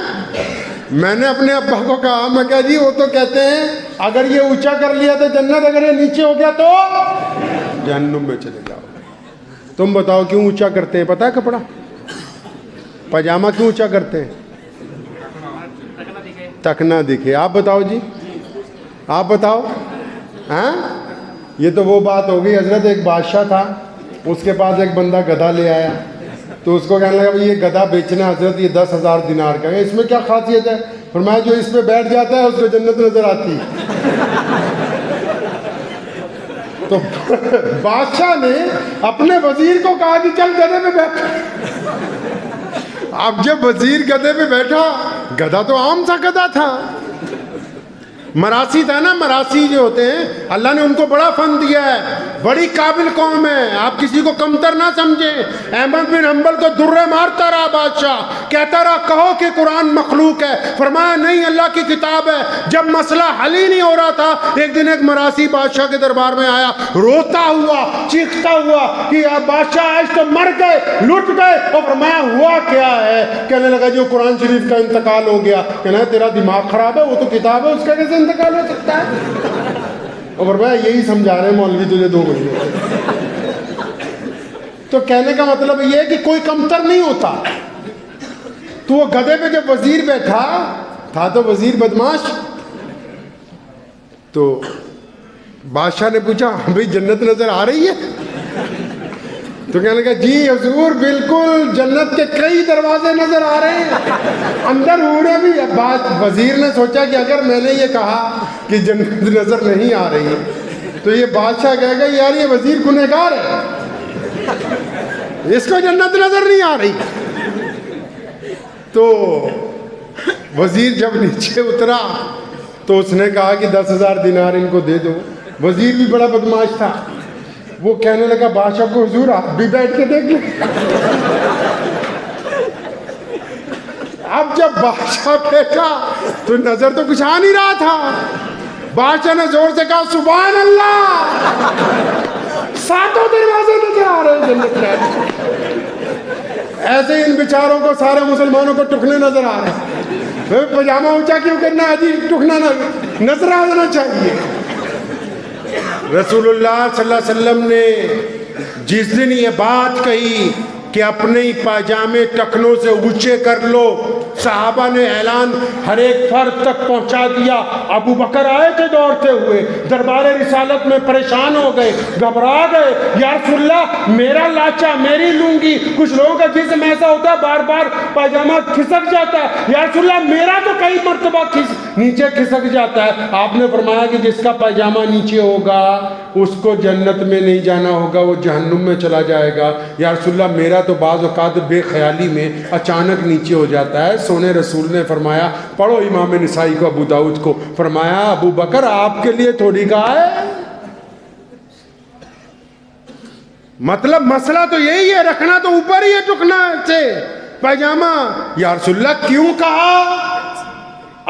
میں نے اپنے ابا کو کہا, میں کہا جی وہ تو کہتے ہیں اگر یہ اونچا کر لیا تو جنت, اگر یہ نیچے ہو گیا تو جہنم میں چلے جاؤ. تم بتاؤ کیوں اونچا کرتے ہیں؟ پتہ ہے کپڑا پاجامہ کیوں اونچا کرتے ہیں؟ تک نہ دکھے. آپ بتاؤ جی, آپ بتاؤ. ہاں یہ تو وہ بات ہو گئی. حضرت ایک بادشاہ تھا, اس کے پاس ایک بندہ گدھا لے آیا, تو اس کو کہنے لگا بھائی یہ گدھا بیچنا حضرت, یہ 10,000 دینار کا ہے, اس میں کیا خاصیت ہے؟ فرمایا جو اس پہ بیٹھ جاتا ہے اس کو جنت نظر آتی. تو بادشاہ نے اپنے وزیر کو کہا کہ چل گدھے پہ بیٹھ. اب جب وزیر گدھے پہ بیٹھا, گدھا تو عام سا گدھا تھا. مراسی تھا نا, مراسی جو ہوتے ہیں اللہ نے ان کو بڑا فن دیا ہے, بڑی قابل قوم ہے, آپ کسی کو کمتر نہ سمجھیں. احمد بن حنبل کو درے مارتا رہا بادشاہ, کہتا رہا کہو کہ قرآن مخلوق ہے, فرمایا نہیں اللہ کی کتاب ہے. جب مسئلہ حل ہی نہیں ہو رہا تھا, ایک دن ایک مراسی بادشاہ کے دربار میں آیا, روتا ہوا چیختا ہوا کہ بادشاہ آج تو مر گئے, لٹ گئے. اور فرمایا ہوا کیا ہے؟ کہنے لگا جو قرآن شریف کا انتقال ہو گیا. کہنا ہے تیرا دماغ خراب ہے, وہ تو کتاب ہے, اس کا کیسے انتقال ہو سکتا ہے؟ اور فرمایا یہی سمجھا رہے ہیں مولوی تجھے 2 مہینے. تو کہنے کا مطلب یہ ہے کہ کوئی کمتر نہیں ہوتا. تو وہ گدھے پہ جب وزیر بیٹھا تھا تو وزیر بدماش, تو بادشاہ نے پوچھا بھئی جنت نظر آ رہی ہے؟ تو کہنے لگا جی حضور بالکل جنت کے کئی دروازے نظر آ رہے ہیں, اندر حوریں بھی. بات وزیر نے سوچا کہ اگر میں نے یہ کہا کہ جنت نظر نہیں آ رہی تو یہ بادشاہ کہے گا یار یہ وزیر گنہگار ہے, اس کو جنت نظر نہیں آ رہی. تو وزیر جب نیچے اترا تو اس نے کہا کہ 10,000 دینار ان کو دے دو. وزیر بھی بڑا بدماش تھا, وہ کہنے لگا بادشاہ کو حضور آپ بھی بیٹھ کے دیکھ لیں. اب جب بادشاہ بیٹھا تو نظر تو کچھ آ نہیں رہا تھا. بادشاہ نے زور سے کہا سبحان اللہ, 7 دروازے نظر آ رہے ہیں جنت کے. ایسے ان بیچاروں کو سارے مسلمانوں کو ٹکنے نظر آ رہے ہیں. پجامہ اونچا کیوں کرنا ہے جی, ٹکنا نظر آ جانا چاہیے. رسول اللہ صلی اللہ علیہ وسلم نے جس دن یہ بات کہی کہ اپنے ہی پاجامے ٹکنوں سے اونچے کر لو, صحابہ نے اعلان ہر ایک فرد تک پہنچا دیا. ابو بکر آئے تھے دوڑتے ہوئے, دربار رسالت میں پریشان ہو گئے, گھبرا گئے, یا رسول اللہ میرا لاچا, میری لونگی. کچھ لوگوں کا جسم ایسا ہوتا ہے بار بار پاجامہ کھسک جاتا ہے, یا رسول اللہ میرا تو کئی مرتبہ نیچے کھسک جاتا ہے. آپ نے فرمایا کہ جس کا پاجامہ نیچے ہوگا اس کو جنت میں نہیں جانا ہوگا, وہ جہنم میں چلا جائے گا. یا رسول اللہ میرا تو بعض اوقات بے خیالی میں اچانک نیچے ہو جاتا ہے. سونے رسول نے فرمایا پڑھو امام نسائی کو, ابو داؤد کو, فرمایا ابو بکر آپ کے لیے تھوڑی کہا ہے, مطلب مسئلہ تو یہی ہے, رکھنا تو اوپر ہی ہے ٹکنا سے پاجامہ. یا رسول اللہ کیوں کہا؟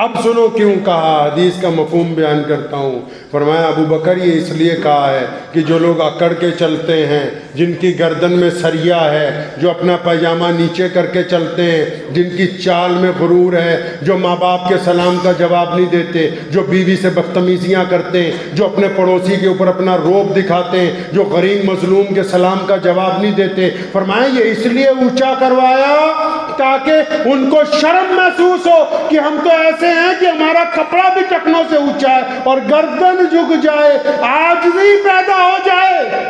اب سنو کیوں کہا, حدیث کا مفہوم بیان کرتا ہوں. فرمایا ابو بکر یہ اس لیے کہا ہے کہ جو لوگ اکڑ کے چلتے ہیں, جن کی گردن میں سریا ہے, جو اپنا پاجامہ نیچے کر کے چلتے ہیں, جن کی چال میں غرور ہے, جو ماں باپ کے سلام کا جواب نہیں دیتے, جو بیوی سے بدتمیزیاں کرتے ہیں, جو اپنے پڑوسی کے اوپر اپنا روب دکھاتے ہیں, جو غریب مظلوم کے سلام کا جواب نہیں دیتے. فرمایا یہ اس لیے اونچا کروایا تاکہ ان کو شرم محسوس ہو کہ ہم تو ایسے ہیں کہ ہمارا کپڑا بھی ٹکنوں سے اونچا ہے, اور گردن جھک جائے, عاجزی پیدا ہو جائے.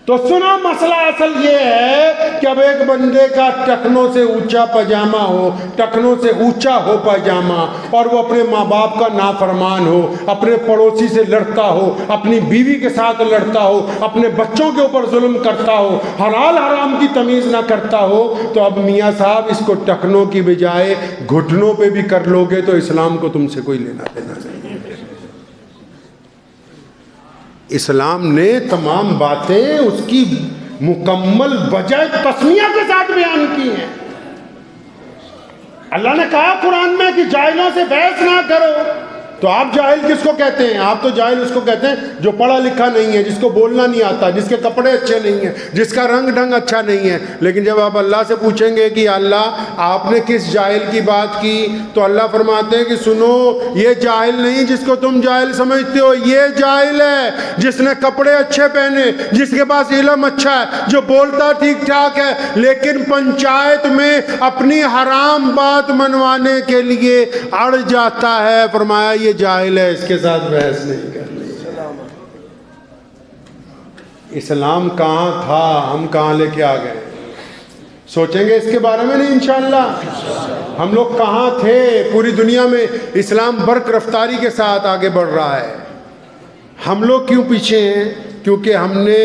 تو سنو مسئلہ اصل یہ ہے کہ اب ایک بندے کا ٹکنوں سے اونچا پاجامہ ہو, ٹکنوں سے اونچا ہو پاجامہ, اور وہ اپنے ماں باپ کا نافرمان ہو, اپنے پڑوسی سے لڑتا ہو, اپنی بیوی کے ساتھ لڑتا ہو, اپنے بچوں کے اوپر ظلم کرتا ہو, حلال حرام کی تمیز نہ کرتا ہو, تو اب میاں صاحب اس کو ٹکنوں کی بجائے گھٹنوں پہ بھی کر لو گے تو اسلام کو تم سے کوئی لینا دینا نہیں. اسلام نے تمام باتیں اس کی مکمل وجہ تسمیہ کے ساتھ بیان کی ہیں. اللہ نے کہا قرآن میں کہ جاہلوں سے بحث نہ کرو. تو آپ جاہل کس کو کہتے ہیں؟ آپ تو جاہل اس کو کہتے ہیں جو پڑھا لکھا نہیں ہے, جس کو بولنا نہیں آتا, جس کے کپڑے اچھے نہیں ہیں, جس کا رنگ ڈھنگ اچھا نہیں ہے. لیکن جب آپ اللہ سے پوچھیں گے کہ اللہ آپ نے کس جاہل کی بات کی, تو اللہ فرماتے ہیں کہ سنو یہ جاہل نہیں جس کو تم جاہل سمجھتے ہو, یہ جاہل ہے جس نے کپڑے اچھے پہنے, جس کے پاس علم اچھا ہے, جو بولتا ٹھیک ٹھاک ہے, لیکن پنچایت میں اپنی حرام بات منوانے کے لیے اڑ جاتا ہے. فرمایا یہ جاہل ہے, اس کے ساتھ بحث نہیں کرنی. اسلام کہاں تھا, ہم کہاں لے کے آ گئے؟ سوچیں گے اس کے بارے میں نہیں انشاءاللہ. ہم لوگ کہاں تھے؟ پوری دنیا میں اسلام برق رفتاری کے ساتھ آگے بڑھ رہا ہے. ہم لوگ کیوں پیچھے ہیں؟ کیونکہ ہم نے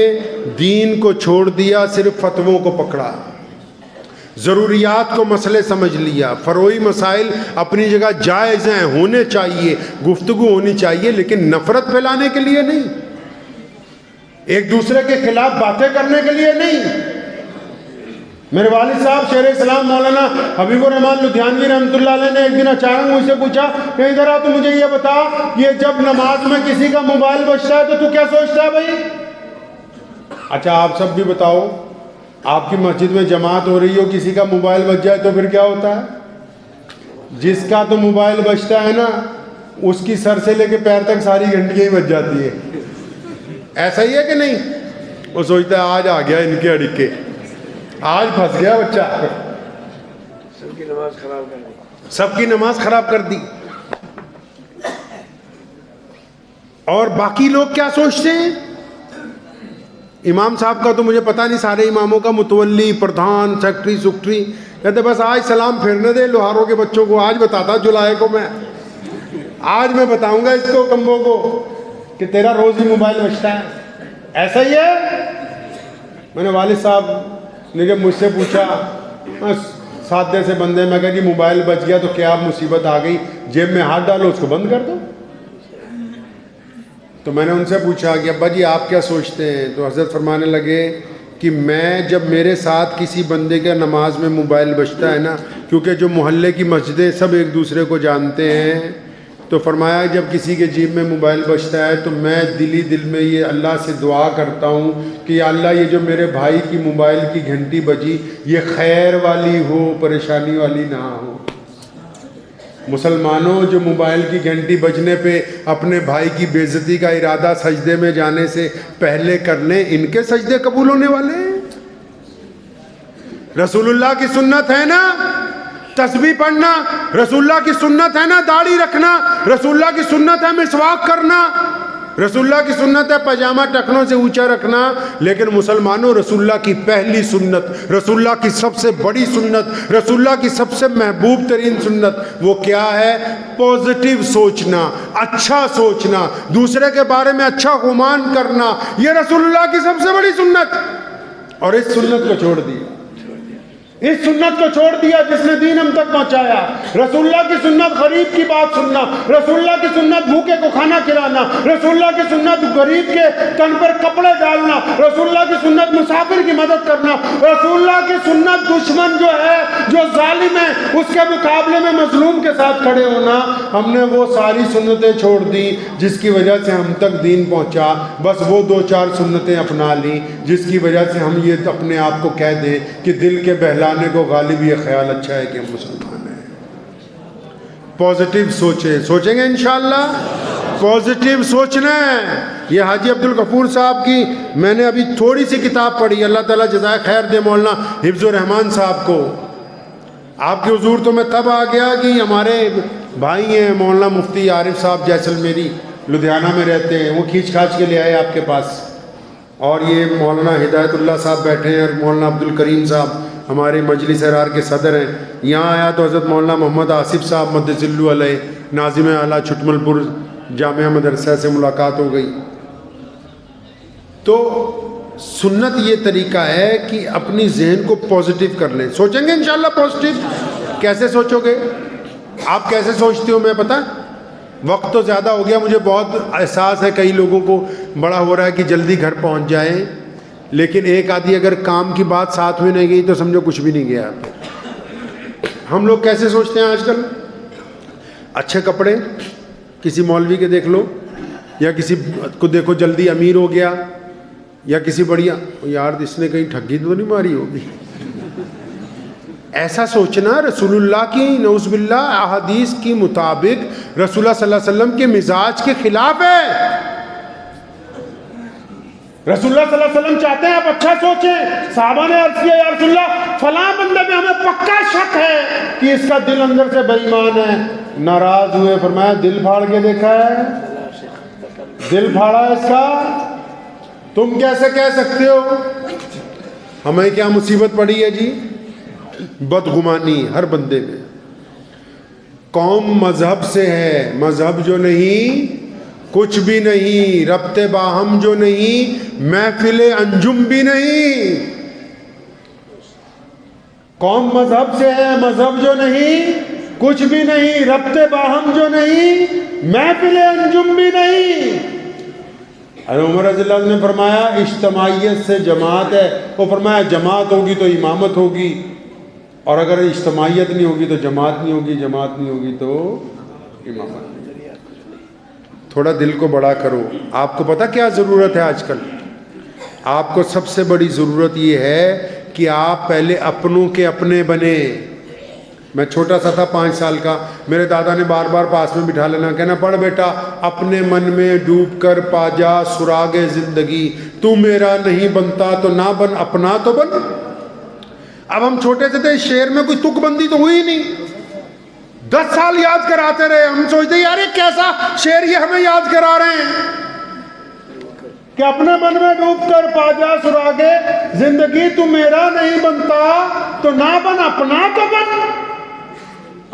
دین کو چھوڑ دیا, صرف فتووں کو پکڑا. ضروریات کو مسئلے سمجھ لیا، فروعی مسائل اپنی جگہ جائز ہیں، ہونے چاہیے، گفتگو ہونی چاہیے، لیکن نفرت پھیلانے کے لیے نہیں، ایک دوسرے کے خلاف باتیں کرنے کے لیے نہیں۔ میرے والد صاحب شیخ اسلام مولانا حبیب الرحمن لدھیانوی رحمۃ اللہ علیہ نے ایک دن اچانک مجھ سے پوچھا کہ ادھر آ، تو مجھے یہ بتا، یہ جب نماز میں کسی کا موبائل بجتا ہے تو کیا سوچتا ہے بھائی؟ اچھا آپ سب بھی بتاؤ، آپ کی مسجد میں جماعت ہو رہی ہو، کسی کا موبائل بج جائے تو پھر کیا ہوتا ہے؟ جس کا تو موبائل بجتا ہے نا، اس کی سر سے لے کے پیر تک ساری گھنٹیاں ہی بج جاتی ہے، ایسا ہی ہے کہ نہیں؟ وہ سوچتا ہے آج آ گیا ان کے اڑکے، آج پھنس گیا بچہ، سب کی نماز خراب کر دی، سب کی نماز خراب کر دی۔ اور باقی لوگ کیا سوچتے ہیں؟ امام صاحب کا تو مجھے پتہ نہیں، سارے اماموں کا متولی، پردھان، سیکٹری کہتے بس آج سلام پھیرنے دے لوہاروں کے بچوں کو، آج بتاتا جولائے کو میں، آج میں بتاؤں گا اس کو کمبوں کو کہ تیرا روز ہی موبائل بجتا ہے، ایسا ہی ہے۔ میں نے والد صاحب نے جب مجھ سے پوچھا، سادے سے بندے، میں کہا جی موبائل بچ گیا تو کیا مصیبت آ گئی، جیب میں ہاتھ ڈالو اس کو بند کر دو۔ تو میں نے ان سے پوچھا کہ ابا جی آپ کیا سوچتے ہیں؟ تو حضرت فرمانے لگے کہ میں جب میرے ساتھ کسی بندے کا نماز میں موبائل بجتا ہے نا، کیونکہ جو محلے کی مسجدیں سب ایک دوسرے کو جانتے ہیں، تو فرمایا جب کسی کے جیب میں موبائل بجتا ہے تو میں دل میں یہ اللہ سے دعا کرتا ہوں کہ یا اللہ یہ جو میرے بھائی کی موبائل کی گھنٹی بجی یہ خیر والی ہو، پریشانی والی نہ ہو۔ مسلمانوں، جو موبائل کی گھنٹی بجنے پہ اپنے بھائی کی بے عزتی کا ارادہ سجدے میں جانے سے پہلے کر لیں، ان کے سجدے قبول ہونے والے ہیں۔ رسول اللہ کی سنت ہے نا تسبیح پڑھنا، رسول اللہ کی سنت ہے نا داڑھی رکھنا، رسول اللہ کی سنت ہے مسواک کرنا، رسول اللہ کی سنت ہے پاجامہ ٹکنوں سے اونچا رکھنا۔ لیکن مسلمانوں، رسول اللہ کی پہلی سنت، رسول اللہ کی سب سے بڑی سنت، رسول اللہ کی سب سے محبوب ترین سنت وہ کیا ہے؟ پازیٹیو سوچنا، اچھا سوچنا، دوسرے کے بارے میں اچھا گمان کرنا، یہ رسول اللہ کی سب سے بڑی سنت۔ اور اس سنت کو چھوڑ دیا، اس سنت کو چھوڑ دیا جس نے دین ہم تک پہنچایا۔ رسول اللہ کی سنت غریب کی بات سننا، رسول اللہ کی سنت بھوکے کو کھانا کھلانا، رسول اللہ کی سنت غریب کے تن پر کپڑے ڈالنا، رسول اللہ کی سنت مسافر کی مدد کرنا، رسول اللہ کی سنت دشمن جو ہے، جو ظالم ہے، اس کے مقابلے میں مظلوم کے ساتھ کھڑے ہونا۔ ہم نے وہ ساری سنتیں چھوڑ دی جس کی وجہ سے ہم تک دین پہنچا، بس وہ دو چار سنتیں اپنا لی جس کی وجہ سے ہم یہ اپنے آپ کو کہہ دیں کہ دل کے بہلانے کو غالب یہ خیال اچھا ہے کہ ہم مسلمان ہیں۔ پازیٹیو سوچیں گے انشاءاللہ، پازیٹیو سوچنا ہے۔ یہ حاجی عبدالغفور صاحب کی میں نے ابھی تھوڑی سی کتاب پڑھی، اللہ تعالیٰ جزائے خیر دے مولانا حفظ الرحمان صاحب کو۔ آپ کے حضور تو میں تب آ گیا کہ ہمارے بھائی ہیں مولانا مفتی عارف صاحب جیسلمیری، لدھیانہ میں رہتے ہیں، وہ کھینچ کھانچ کے لے آئے آپ کے پاس۔ اور یہ مولانا ہدایت اللہ صاحب بیٹھے ہیں، اور مولانا عبدالکریم صاحب ہمارے مجلس ارار کے صدر ہیں۔ یہاں آیا تو حضرت مولانا محمد آصف صاحب مدث اللہ علیہ، ناظم اعلیٰ چھٹمل پور جامعہ مدرسہ سے ملاقات ہو گئی۔ تو سنت یہ طریقہ ہے کہ اپنی ذہن کو پازیٹیو کر لیں۔ سوچیں گے انشاءاللہ پازیٹیو؟ کیسے سوچو گے آپ؟ کیسے سوچتے ہو میں پتہ؟ وقت تو زیادہ ہو گیا، مجھے بہت احساس ہے کئی لوگوں کو بڑا ہو رہا ہے کہ جلدی گھر پہنچ جائیں، لیکن ایک آدھی اگر کام کی بات ساتھ میں نہیں گئی تو سمجھو کچھ بھی نہیں گیا۔ ہم لوگ کیسے سوچتے ہیں آج کل؟ اچھے کپڑے کسی مولوی کے دیکھ لو، یا کسی کو دیکھو جلدی امیر ہو گیا، یا کسی بڑھیا، یار اس نے کہیں ٹھگی تو نہیں ماری ہوگی، ایسا سوچنا رسول اللہ کی نعوذ باللہ احادیث کی مطابق رسول اللہ صلی اللہ علیہ وسلم کے مزاج کے خلاف ہے۔ رسول اللہ صلی اللہ علیہ وسلم چاہتے ہیں آپ اچھا سوچیں۔ صحابہ نے عرض کیا یا رسول اللہ فلاں بندے میں ہمیں پکا شک ہے کہ اس کا دل اندر سے بے ایمان ہے۔ ناراض ہوئے، فرمایا دل پھاڑ کے دیکھا ہے؟ دل پھاڑا ہے اس کا؟ تم کیسے کہہ سکتے ہو؟ ہمیں کیا مصیبت پڑی ہے جی؟ بدگمانی ہر بندے میں۔ قوم مذہب سے ہے، مذہب جو نہیں کچھ بھی نہیں، ربط باہم جو نہیں، محفل انجم بھی نہیں۔ قوم مذہب سے ہے، مذہب جو نہیں کچھ بھی نہیں، ربط باہم جو نہیں محفل انجم بھی نہیں۔ عمر رضی اللہ عنہ نے فرمایا اجتماعیت سے جماعت ہے، وہ فرمایا جماعت ہوگی تو امامت ہوگی، اور اگر اجتماعیت نہیں ہوگی تو جماعت نہیں ہوگی، جماعت نہیں ہوگی تو امامت نہیں۔ تھوڑا دل کو بڑا کرو۔ آپ کو پتہ کیا ضرورت ہے آج کل؟ آپ کو سب سے بڑی ضرورت یہ ہے کہ آپ پہلے اپنوں کے اپنے بنے۔ میں چھوٹا سا تھا 5 سال کا، میرے دادا نے بار بار پاس میں بٹھا لینا، کہنا پڑھ بیٹا، اپنے من میں ڈوب کر پا جا سراغ زندگی، تو میرا نہیں بنتا تو نہ بن، اپنا تو بن۔ اب ہم چھوٹے سے تھے، شعر میں کوئی تک بندی تو ہوئی نہیں، 10 سال یاد کراتے رہے، ہم سوچتے یار یہ کیسا شعر یہ ہمیں یاد کرا رہے ہیں کہ اپنے من میں ڈوب کر پا جا سراغ زندگی، تو میرا نہیں بنتا تو نہ بن، اپنا تو بن۔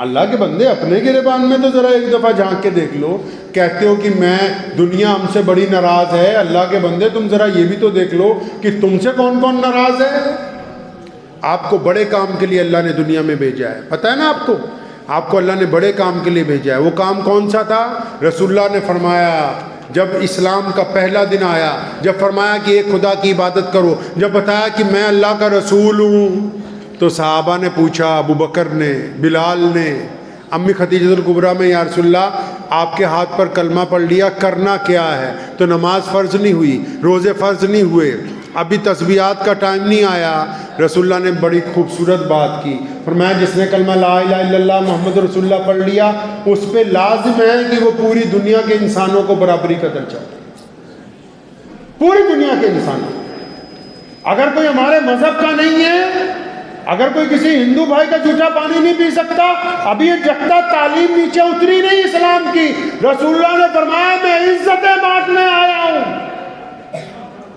اللہ کے بندے اپنے گریبان میں تو ذرا ایک دفعہ جھانک کے دیکھ لو۔ کہتے ہو کہ میں دنیا ہم سے بڑی ناراض ہے، اللہ کے بندے تم ذرا یہ بھی تو دیکھ لو کہ تم سے کون کون ناراض ہے۔ آپ کو بڑے کام کے لیے اللہ نے دنیا میں بھیجا ہے، پتہ ہے نا آپ کو اللہ نے بڑے کام کے لیے بھیجا ہے۔ وہ کام کون سا تھا؟ رسول اللہ نے فرمایا جب اسلام کا پہلا دن آیا، جب فرمایا کہ ایک خدا کی عبادت کرو، جب بتایا کہ میں اللہ کا رسول ہوں، تو صحابہ نے پوچھا، ابو بکر نے، بلال نے، امی خدیجہ الکبریٰ میں، یا رسول اللہ آپ کے ہاتھ پر کلمہ پڑھ لیا، کرنا کیا ہے؟ تو نماز فرض نہیں ہوئی، روزے فرض نہیں ہوئے، ابھی تسبیحات کا ٹائم نہیں آیا۔ رسول اللہ نے بڑی خوبصورت بات کی، فرمایا جس نے کلمہ لا الہ الا اللہ محمد رسول اللہ پڑھ لیا، اس پہ لازم ہے کہ وہ پوری دنیا کے انسانوں کو برابری کا درجہ دے، پوری دنیا کے انسانوں۔ اگر کوئی ہمارے مذہب کا نہیں ہے، اگر کوئی کسی ہندو بھائی کا جھوٹا پانی نہیں پی سکتا، ابھی یہ جگتا تعلیم نیچے اتری نہیں اسلام کی۔ رسول اللہ نے فرمایا میں عزتیں بانٹنے آیا ہوں۔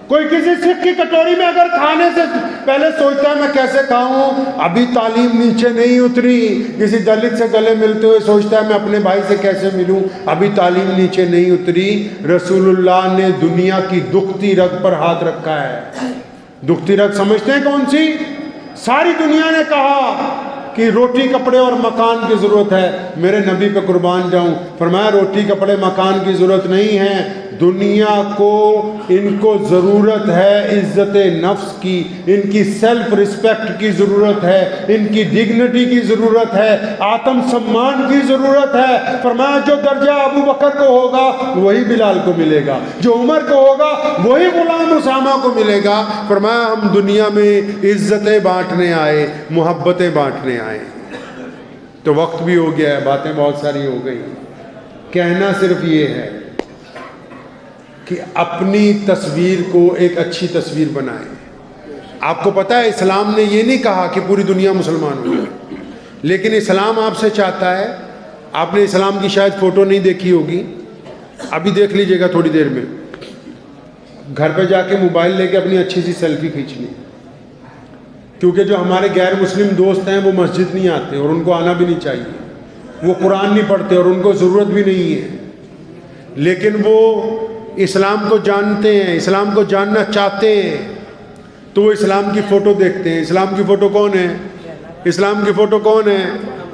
کوئی کسی سکھ کی کٹوری میں اگر کھانے سے پہلے سوچتا ہے میں کیسے کھاؤں، ابھی تعلیم نیچے نہیں اتری۔ کسی دلت سے گلے ملتے ہوئے سوچتا ہے میں اپنے بھائی سے کیسے ملوں، ابھی تعلیم نیچے نہیں اتری۔ رسول اللہ نے دنیا کی دکھتی رگ پر ہاتھ رکھا ہے۔ دکھتی رگ سمجھتے ہیں کون سی؟ ساری دنیا نے کہا کہ روٹی کپڑے اور مکان کی ضرورت ہے، میرے نبی پہ قربان جاؤں، فرمایا روٹی کپڑے مکان کی ضرورت نہیں ہے، دنیا کو ان کو ضرورت ہے عزت نفس کی، ان کی سیلف رسپیکٹ کی ضرورت ہے، ان کی ڈگنیٹی کی ضرورت ہے، آتم سمان کی ضرورت ہے۔ فرمایا جو درجہ ابو بکر کو ہوگا وہی بلال کو ملے گا، جو عمر کو ہوگا وہی غلام اسامہ کو ملے گا۔ فرمایا ہم دنیا میں عزتیں بانٹنے آئے، محبتیں بانٹنے آئے۔ تو وقت بھی ہو گیا ہے، باتیں بہت ساری ہو گئی، کہنا صرف یہ ہے کہ اپنی تصویر کو ایک اچھی تصویر بنائیں۔ آپ کو پتہ ہے اسلام نے یہ نہیں کہا کہ پوری دنیا مسلمان ہو، لیکن اسلام آپ سے چاہتا ہے، آپ نے اسلام کی شاید فوٹو نہیں دیکھی ہوگی، ابھی دیکھ لیجئے گا تھوڑی دیر میں، گھر پہ جا کے موبائل لے کے اپنی اچھی سی سیلفی کھینچنی، کیونکہ جو ہمارے غیر مسلم دوست ہیں وہ مسجد نہیں آتے اور ان کو آنا بھی نہیں چاہیے، وہ قرآن نہیں پڑھتے اور ان کو ضرورت بھی نہیں ہے، لیکن وہ اسلام کو جانتے ہیں، اسلام کو جاننا چاہتے ہیں، تو وہ اسلام کی فوٹو دیکھتے ہیں۔ اسلام کی فوٹو کون ہے؟ اسلام کی فوٹو کون ہے؟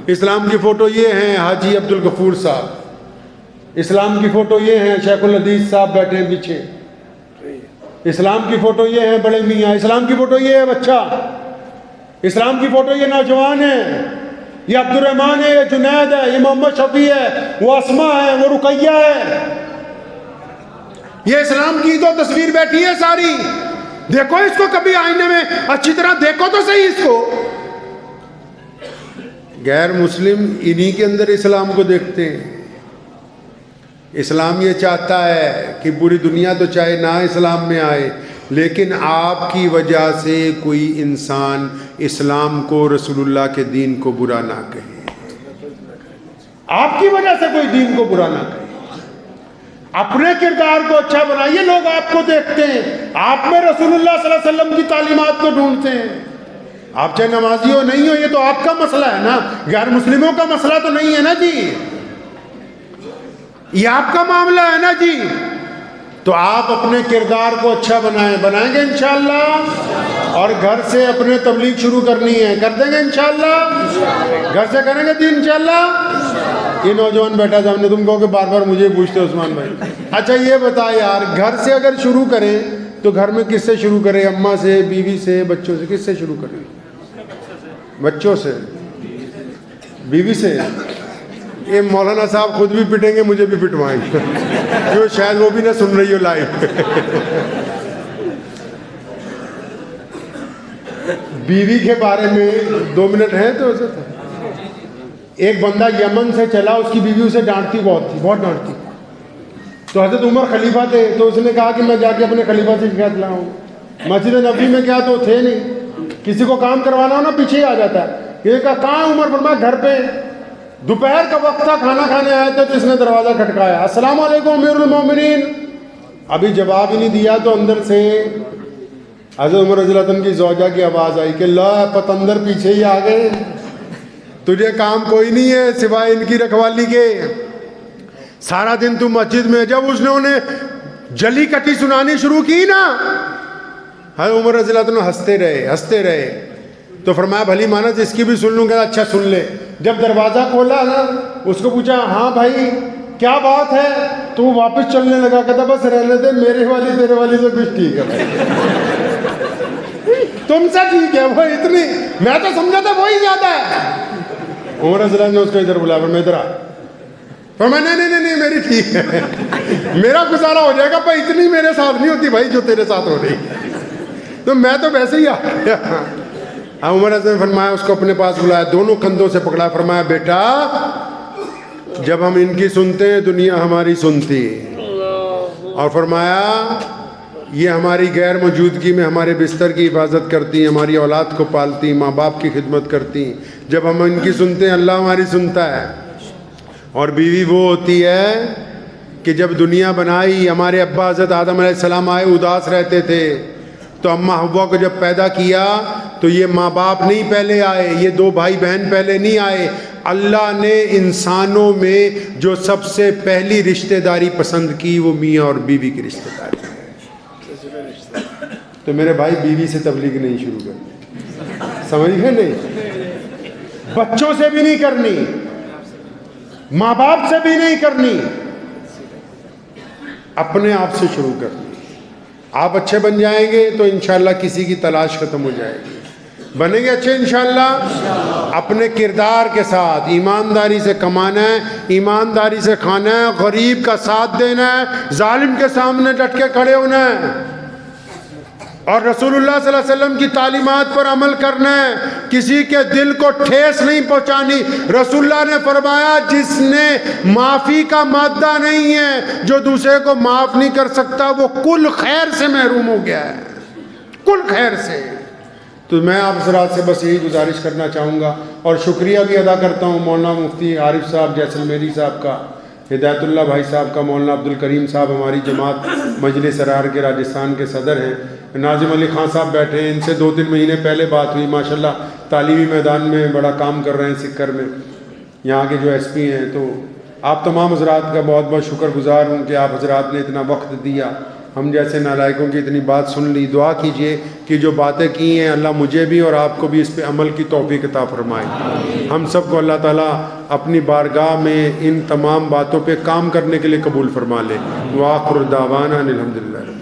اسلام کی فوٹو یہ ہیں حاجی عبد الغفور صاحب، اسلام کی فوٹو یہ ہیں شیخ الحدیث صاحب بیٹھے ہیں پیچھے، اسلام کی فوٹو یہ ہیں بڑے میاں، اسلام کی فوٹو یہ ہے بچہ، اسلام کی فوٹو یہ نوجوان ہے، یہ عبد الرحمن ہے، یہ جنید ہے، یہ محمد شفیع ہے، وہ اسما ہے، وہ رقیہ ہے۔ یہ اسلام کی تو تصویر بیٹھی ہے ساری، دیکھو اس کو کبھی آئینے میں اچھی طرح دیکھو تو صحیح اس کو۔ غیر مسلم انہی کے اندر اسلام کو دیکھتے ہیں۔ اسلام یہ چاہتا ہے کہ پوری دنیا تو چاہے نہ اسلام میں آئے، لیکن آپ کی وجہ سے کوئی انسان اسلام کو، رسول اللہ کے دین کو برا نہ کہے، آپ کی وجہ سے کوئی دین کو برا نہ کہے۔ اپنے کردار کو اچھا بنائیے، لوگ آپ کو دیکھتے ہیں، آپ میں رسول اللہ صلی اللہ علیہ وسلم کی تعلیمات کو ڈھونڈتے ہیں۔ آپ چاہے نمازی ہو نہیں ہو، یہ تو آپ کا مسئلہ ہے نا، غیر مسلموں کا مسئلہ تو نہیں ہے نا جی، یہ آپ کا معاملہ ہے نا جی۔ تو آپ اپنے کردار کو اچھا بنائیں گے انشاءاللہ، اور گھر سے اپنے تبلیغ شروع کرنی ہے، کر دیں گے انشاءاللہ، گھر سے کریں گے دین انشاءاللہ۔ یہ نوجوان بیٹھا سامنے، تم کہو کہ بار بار مجھے پوچھتے عثمان بھائی۔ اچھا یہ بتا یار، گھر سے اگر شروع کریں تو گھر میں کس سے شروع کریں؟ اماں سے، بیوی سے، بچوں سے؟ کس سے شروع کریں؟ بچوں سے، بیوی سے؟ یہ مولانا صاحب خود بھی پٹیں گے، مجھے بھی پٹوائیں گے، جو شاید وہ بھی نہ سن رہی ہو لائیو۔ بیوی کے بارے میں 2 منٹ ہیں تو اسے تھا۔ ایک بندہ یمن سے چلا، اس کی بیوی اسے ڈانٹتی بہت ڈانٹتی۔ تو حضرت عمر خلیفہ تھے، تو اس نے کہا کہ میں جا کے اپنے خلیفہ سے شکایت لاؤں۔ مسجد نبوی میں کیا تو تھے نہیں، کسی کو کام کروانا ہو نا پیچھے ہی آ جاتا ہے۔ یہ کہا کہاں عمر؟ فرمایا گھر پہ۔ دوپہر کا وقت تھا، کھانا کھانے آئے تھے، تو اس نے دروازہ کھٹکایا، السلام علیکم امیر المومنین۔ ابھی جواب ہی نہیں دیا تو اندر سے حضرت عمر رضی اللہ عنہ کی زوجہ کی آواز آئی کہ لا پتندر پیچھے ہی آ گئے، تجھے کام کوئی نہیں ہے سوائے ان کی رکھوالی کے، سارا دن تو مسجد میں۔ جب اس نے انہیں جلی کٹی سنانی شروع کی نا، حضرت عمر رضی اللہ عنہ ہنستے رہے۔ تو فرمایا بھلی مانس اس کی بھی سن لوں گا۔ اچھا سن لے۔ جب دروازہ کھولا نا، اس کو پوچھا ہاں بھائی کیا بات ہے؟ تو وہ واپس چلنے لگا، کہتا بس رہنے دے، میرے والی تیرے والی سے کچھ ٹھیک ہے، تم سے ٹھیک ہے، وہ اتنی، میں تو سمجھا تھا وہی زیادہ ہے۔ عمر رضی اللہ نے اس کو ادھر بلایا، میں ادھر آ، فرمایا نہیں میری ٹھیک ہے، میرا گزارا ہو جائے گا، پر اتنی میرے ساتھ نہیں ہوتی بھائی جو تیرے ساتھ ہو رہی، تو میں تو ویسے ہی آ گیا۔ عمر رضی اللہ نے فرمایا اس کو اپنے پاس بلایا، دونوں کندھوں سے پکڑا، فرمایا بیٹا جب ہم ان کی سنتے ہیں دنیا ہماری سنتی ہے، اور فرمایا یہ ہماری غیر موجودگی میں ہمارے بستر کی حفاظت کرتی ہیں، ہماری اولاد کو پالتی ہیں، ماں باپ کی خدمت کرتی ہیں، جب ہم ان کی سنتے ہیں اللہ ہماری سنتا ہے۔ اور بیوی وہ ہوتی ہے کہ جب دنیا بنائی، ہمارے ابا حضرت آدم علیہ السلام آئے، اداس رہتے تھے، تو اماں حوا کو جب پیدا کیا تو یہ ماں باپ نہیں پہلے آئے، یہ 2 بھائی بہن پہلے نہیں آئے، اللہ نے انسانوں میں جو سب سے پہلی رشتہ داری پسند کی وہ میاں اور بیوی کی رشتہ داری ہے۔ تو میرے بھائی بیوی سے تبلیغ نہیں شروع کرنی، سمجھ گئے؟ نہیں، بچوں سے بھی نہیں کرنی، ماں باپ سے بھی نہیں کرنی، اپنے آپ سے شروع کرنی۔ آپ اچھے بن جائیں گے تو انشاءاللہ کسی کی تلاش ختم ہو جائے گی، بنیں گے اچھے انشاءاللہ۔ اپنے کردار کے ساتھ ایمانداری سے کمانا ہے، ایمانداری سے کھانا ہے، غریب کا ساتھ دینا ہے، ظالم کے سامنے ڈٹ کے کھڑے ہونا ہے، اور رسول اللہ صلی اللہ علیہ وسلم کی تعلیمات پر عمل کرنا ہے، کسی کے دل کو ٹھیس نہیں پہنچانی۔ رسول اللہ نے فرمایا جس نے معافی کا مادہ نہیں ہے، جو دوسرے کو معاف نہیں کر سکتا، وہ کل خیر سے محروم ہو گیا ہے، کل خیر سے۔ تو میں آپ حضرات سے بس یہی گزارش کرنا چاہوں گا، اور شکریہ بھی ادا کرتا ہوں مولانا مفتی عارف صاحب جیسلمیری صاحب کا، ہدایت اللہ بھائی صاحب کا، مولانا عبد الکریم صاحب ہماری جماعت مجلس سرار کے راجستھان کے صدر ہیں، ناظم علی خان صاحب بیٹھے ہیں، ان سے 2-3 مہینے پہلے بات ہوئی، ماشاءاللہ تعلیمی میدان میں بڑا کام کر رہے ہیں سکر میں، یہاں کے جو ایس پی ہیں۔ تو آپ تمام حضرات کا بہت بہت شکر گزار ہوں کہ آپ حضرات نے اتنا وقت دیا، ہم جیسے نالائقوں کی اتنی بات سن لی۔ دعا کیجئے کہ جو باتیں کی ہیں اللہ مجھے بھی اور آپ کو بھی اس پہ عمل کی توفیق عطا فرمائے، ہم سب کو اللہ تعالیٰ اپنی بارگاہ میں ان تمام باتوں پہ کام کرنے کے لیے قبول فرما لے۔ وآخر دعوانا الحمدللہ۔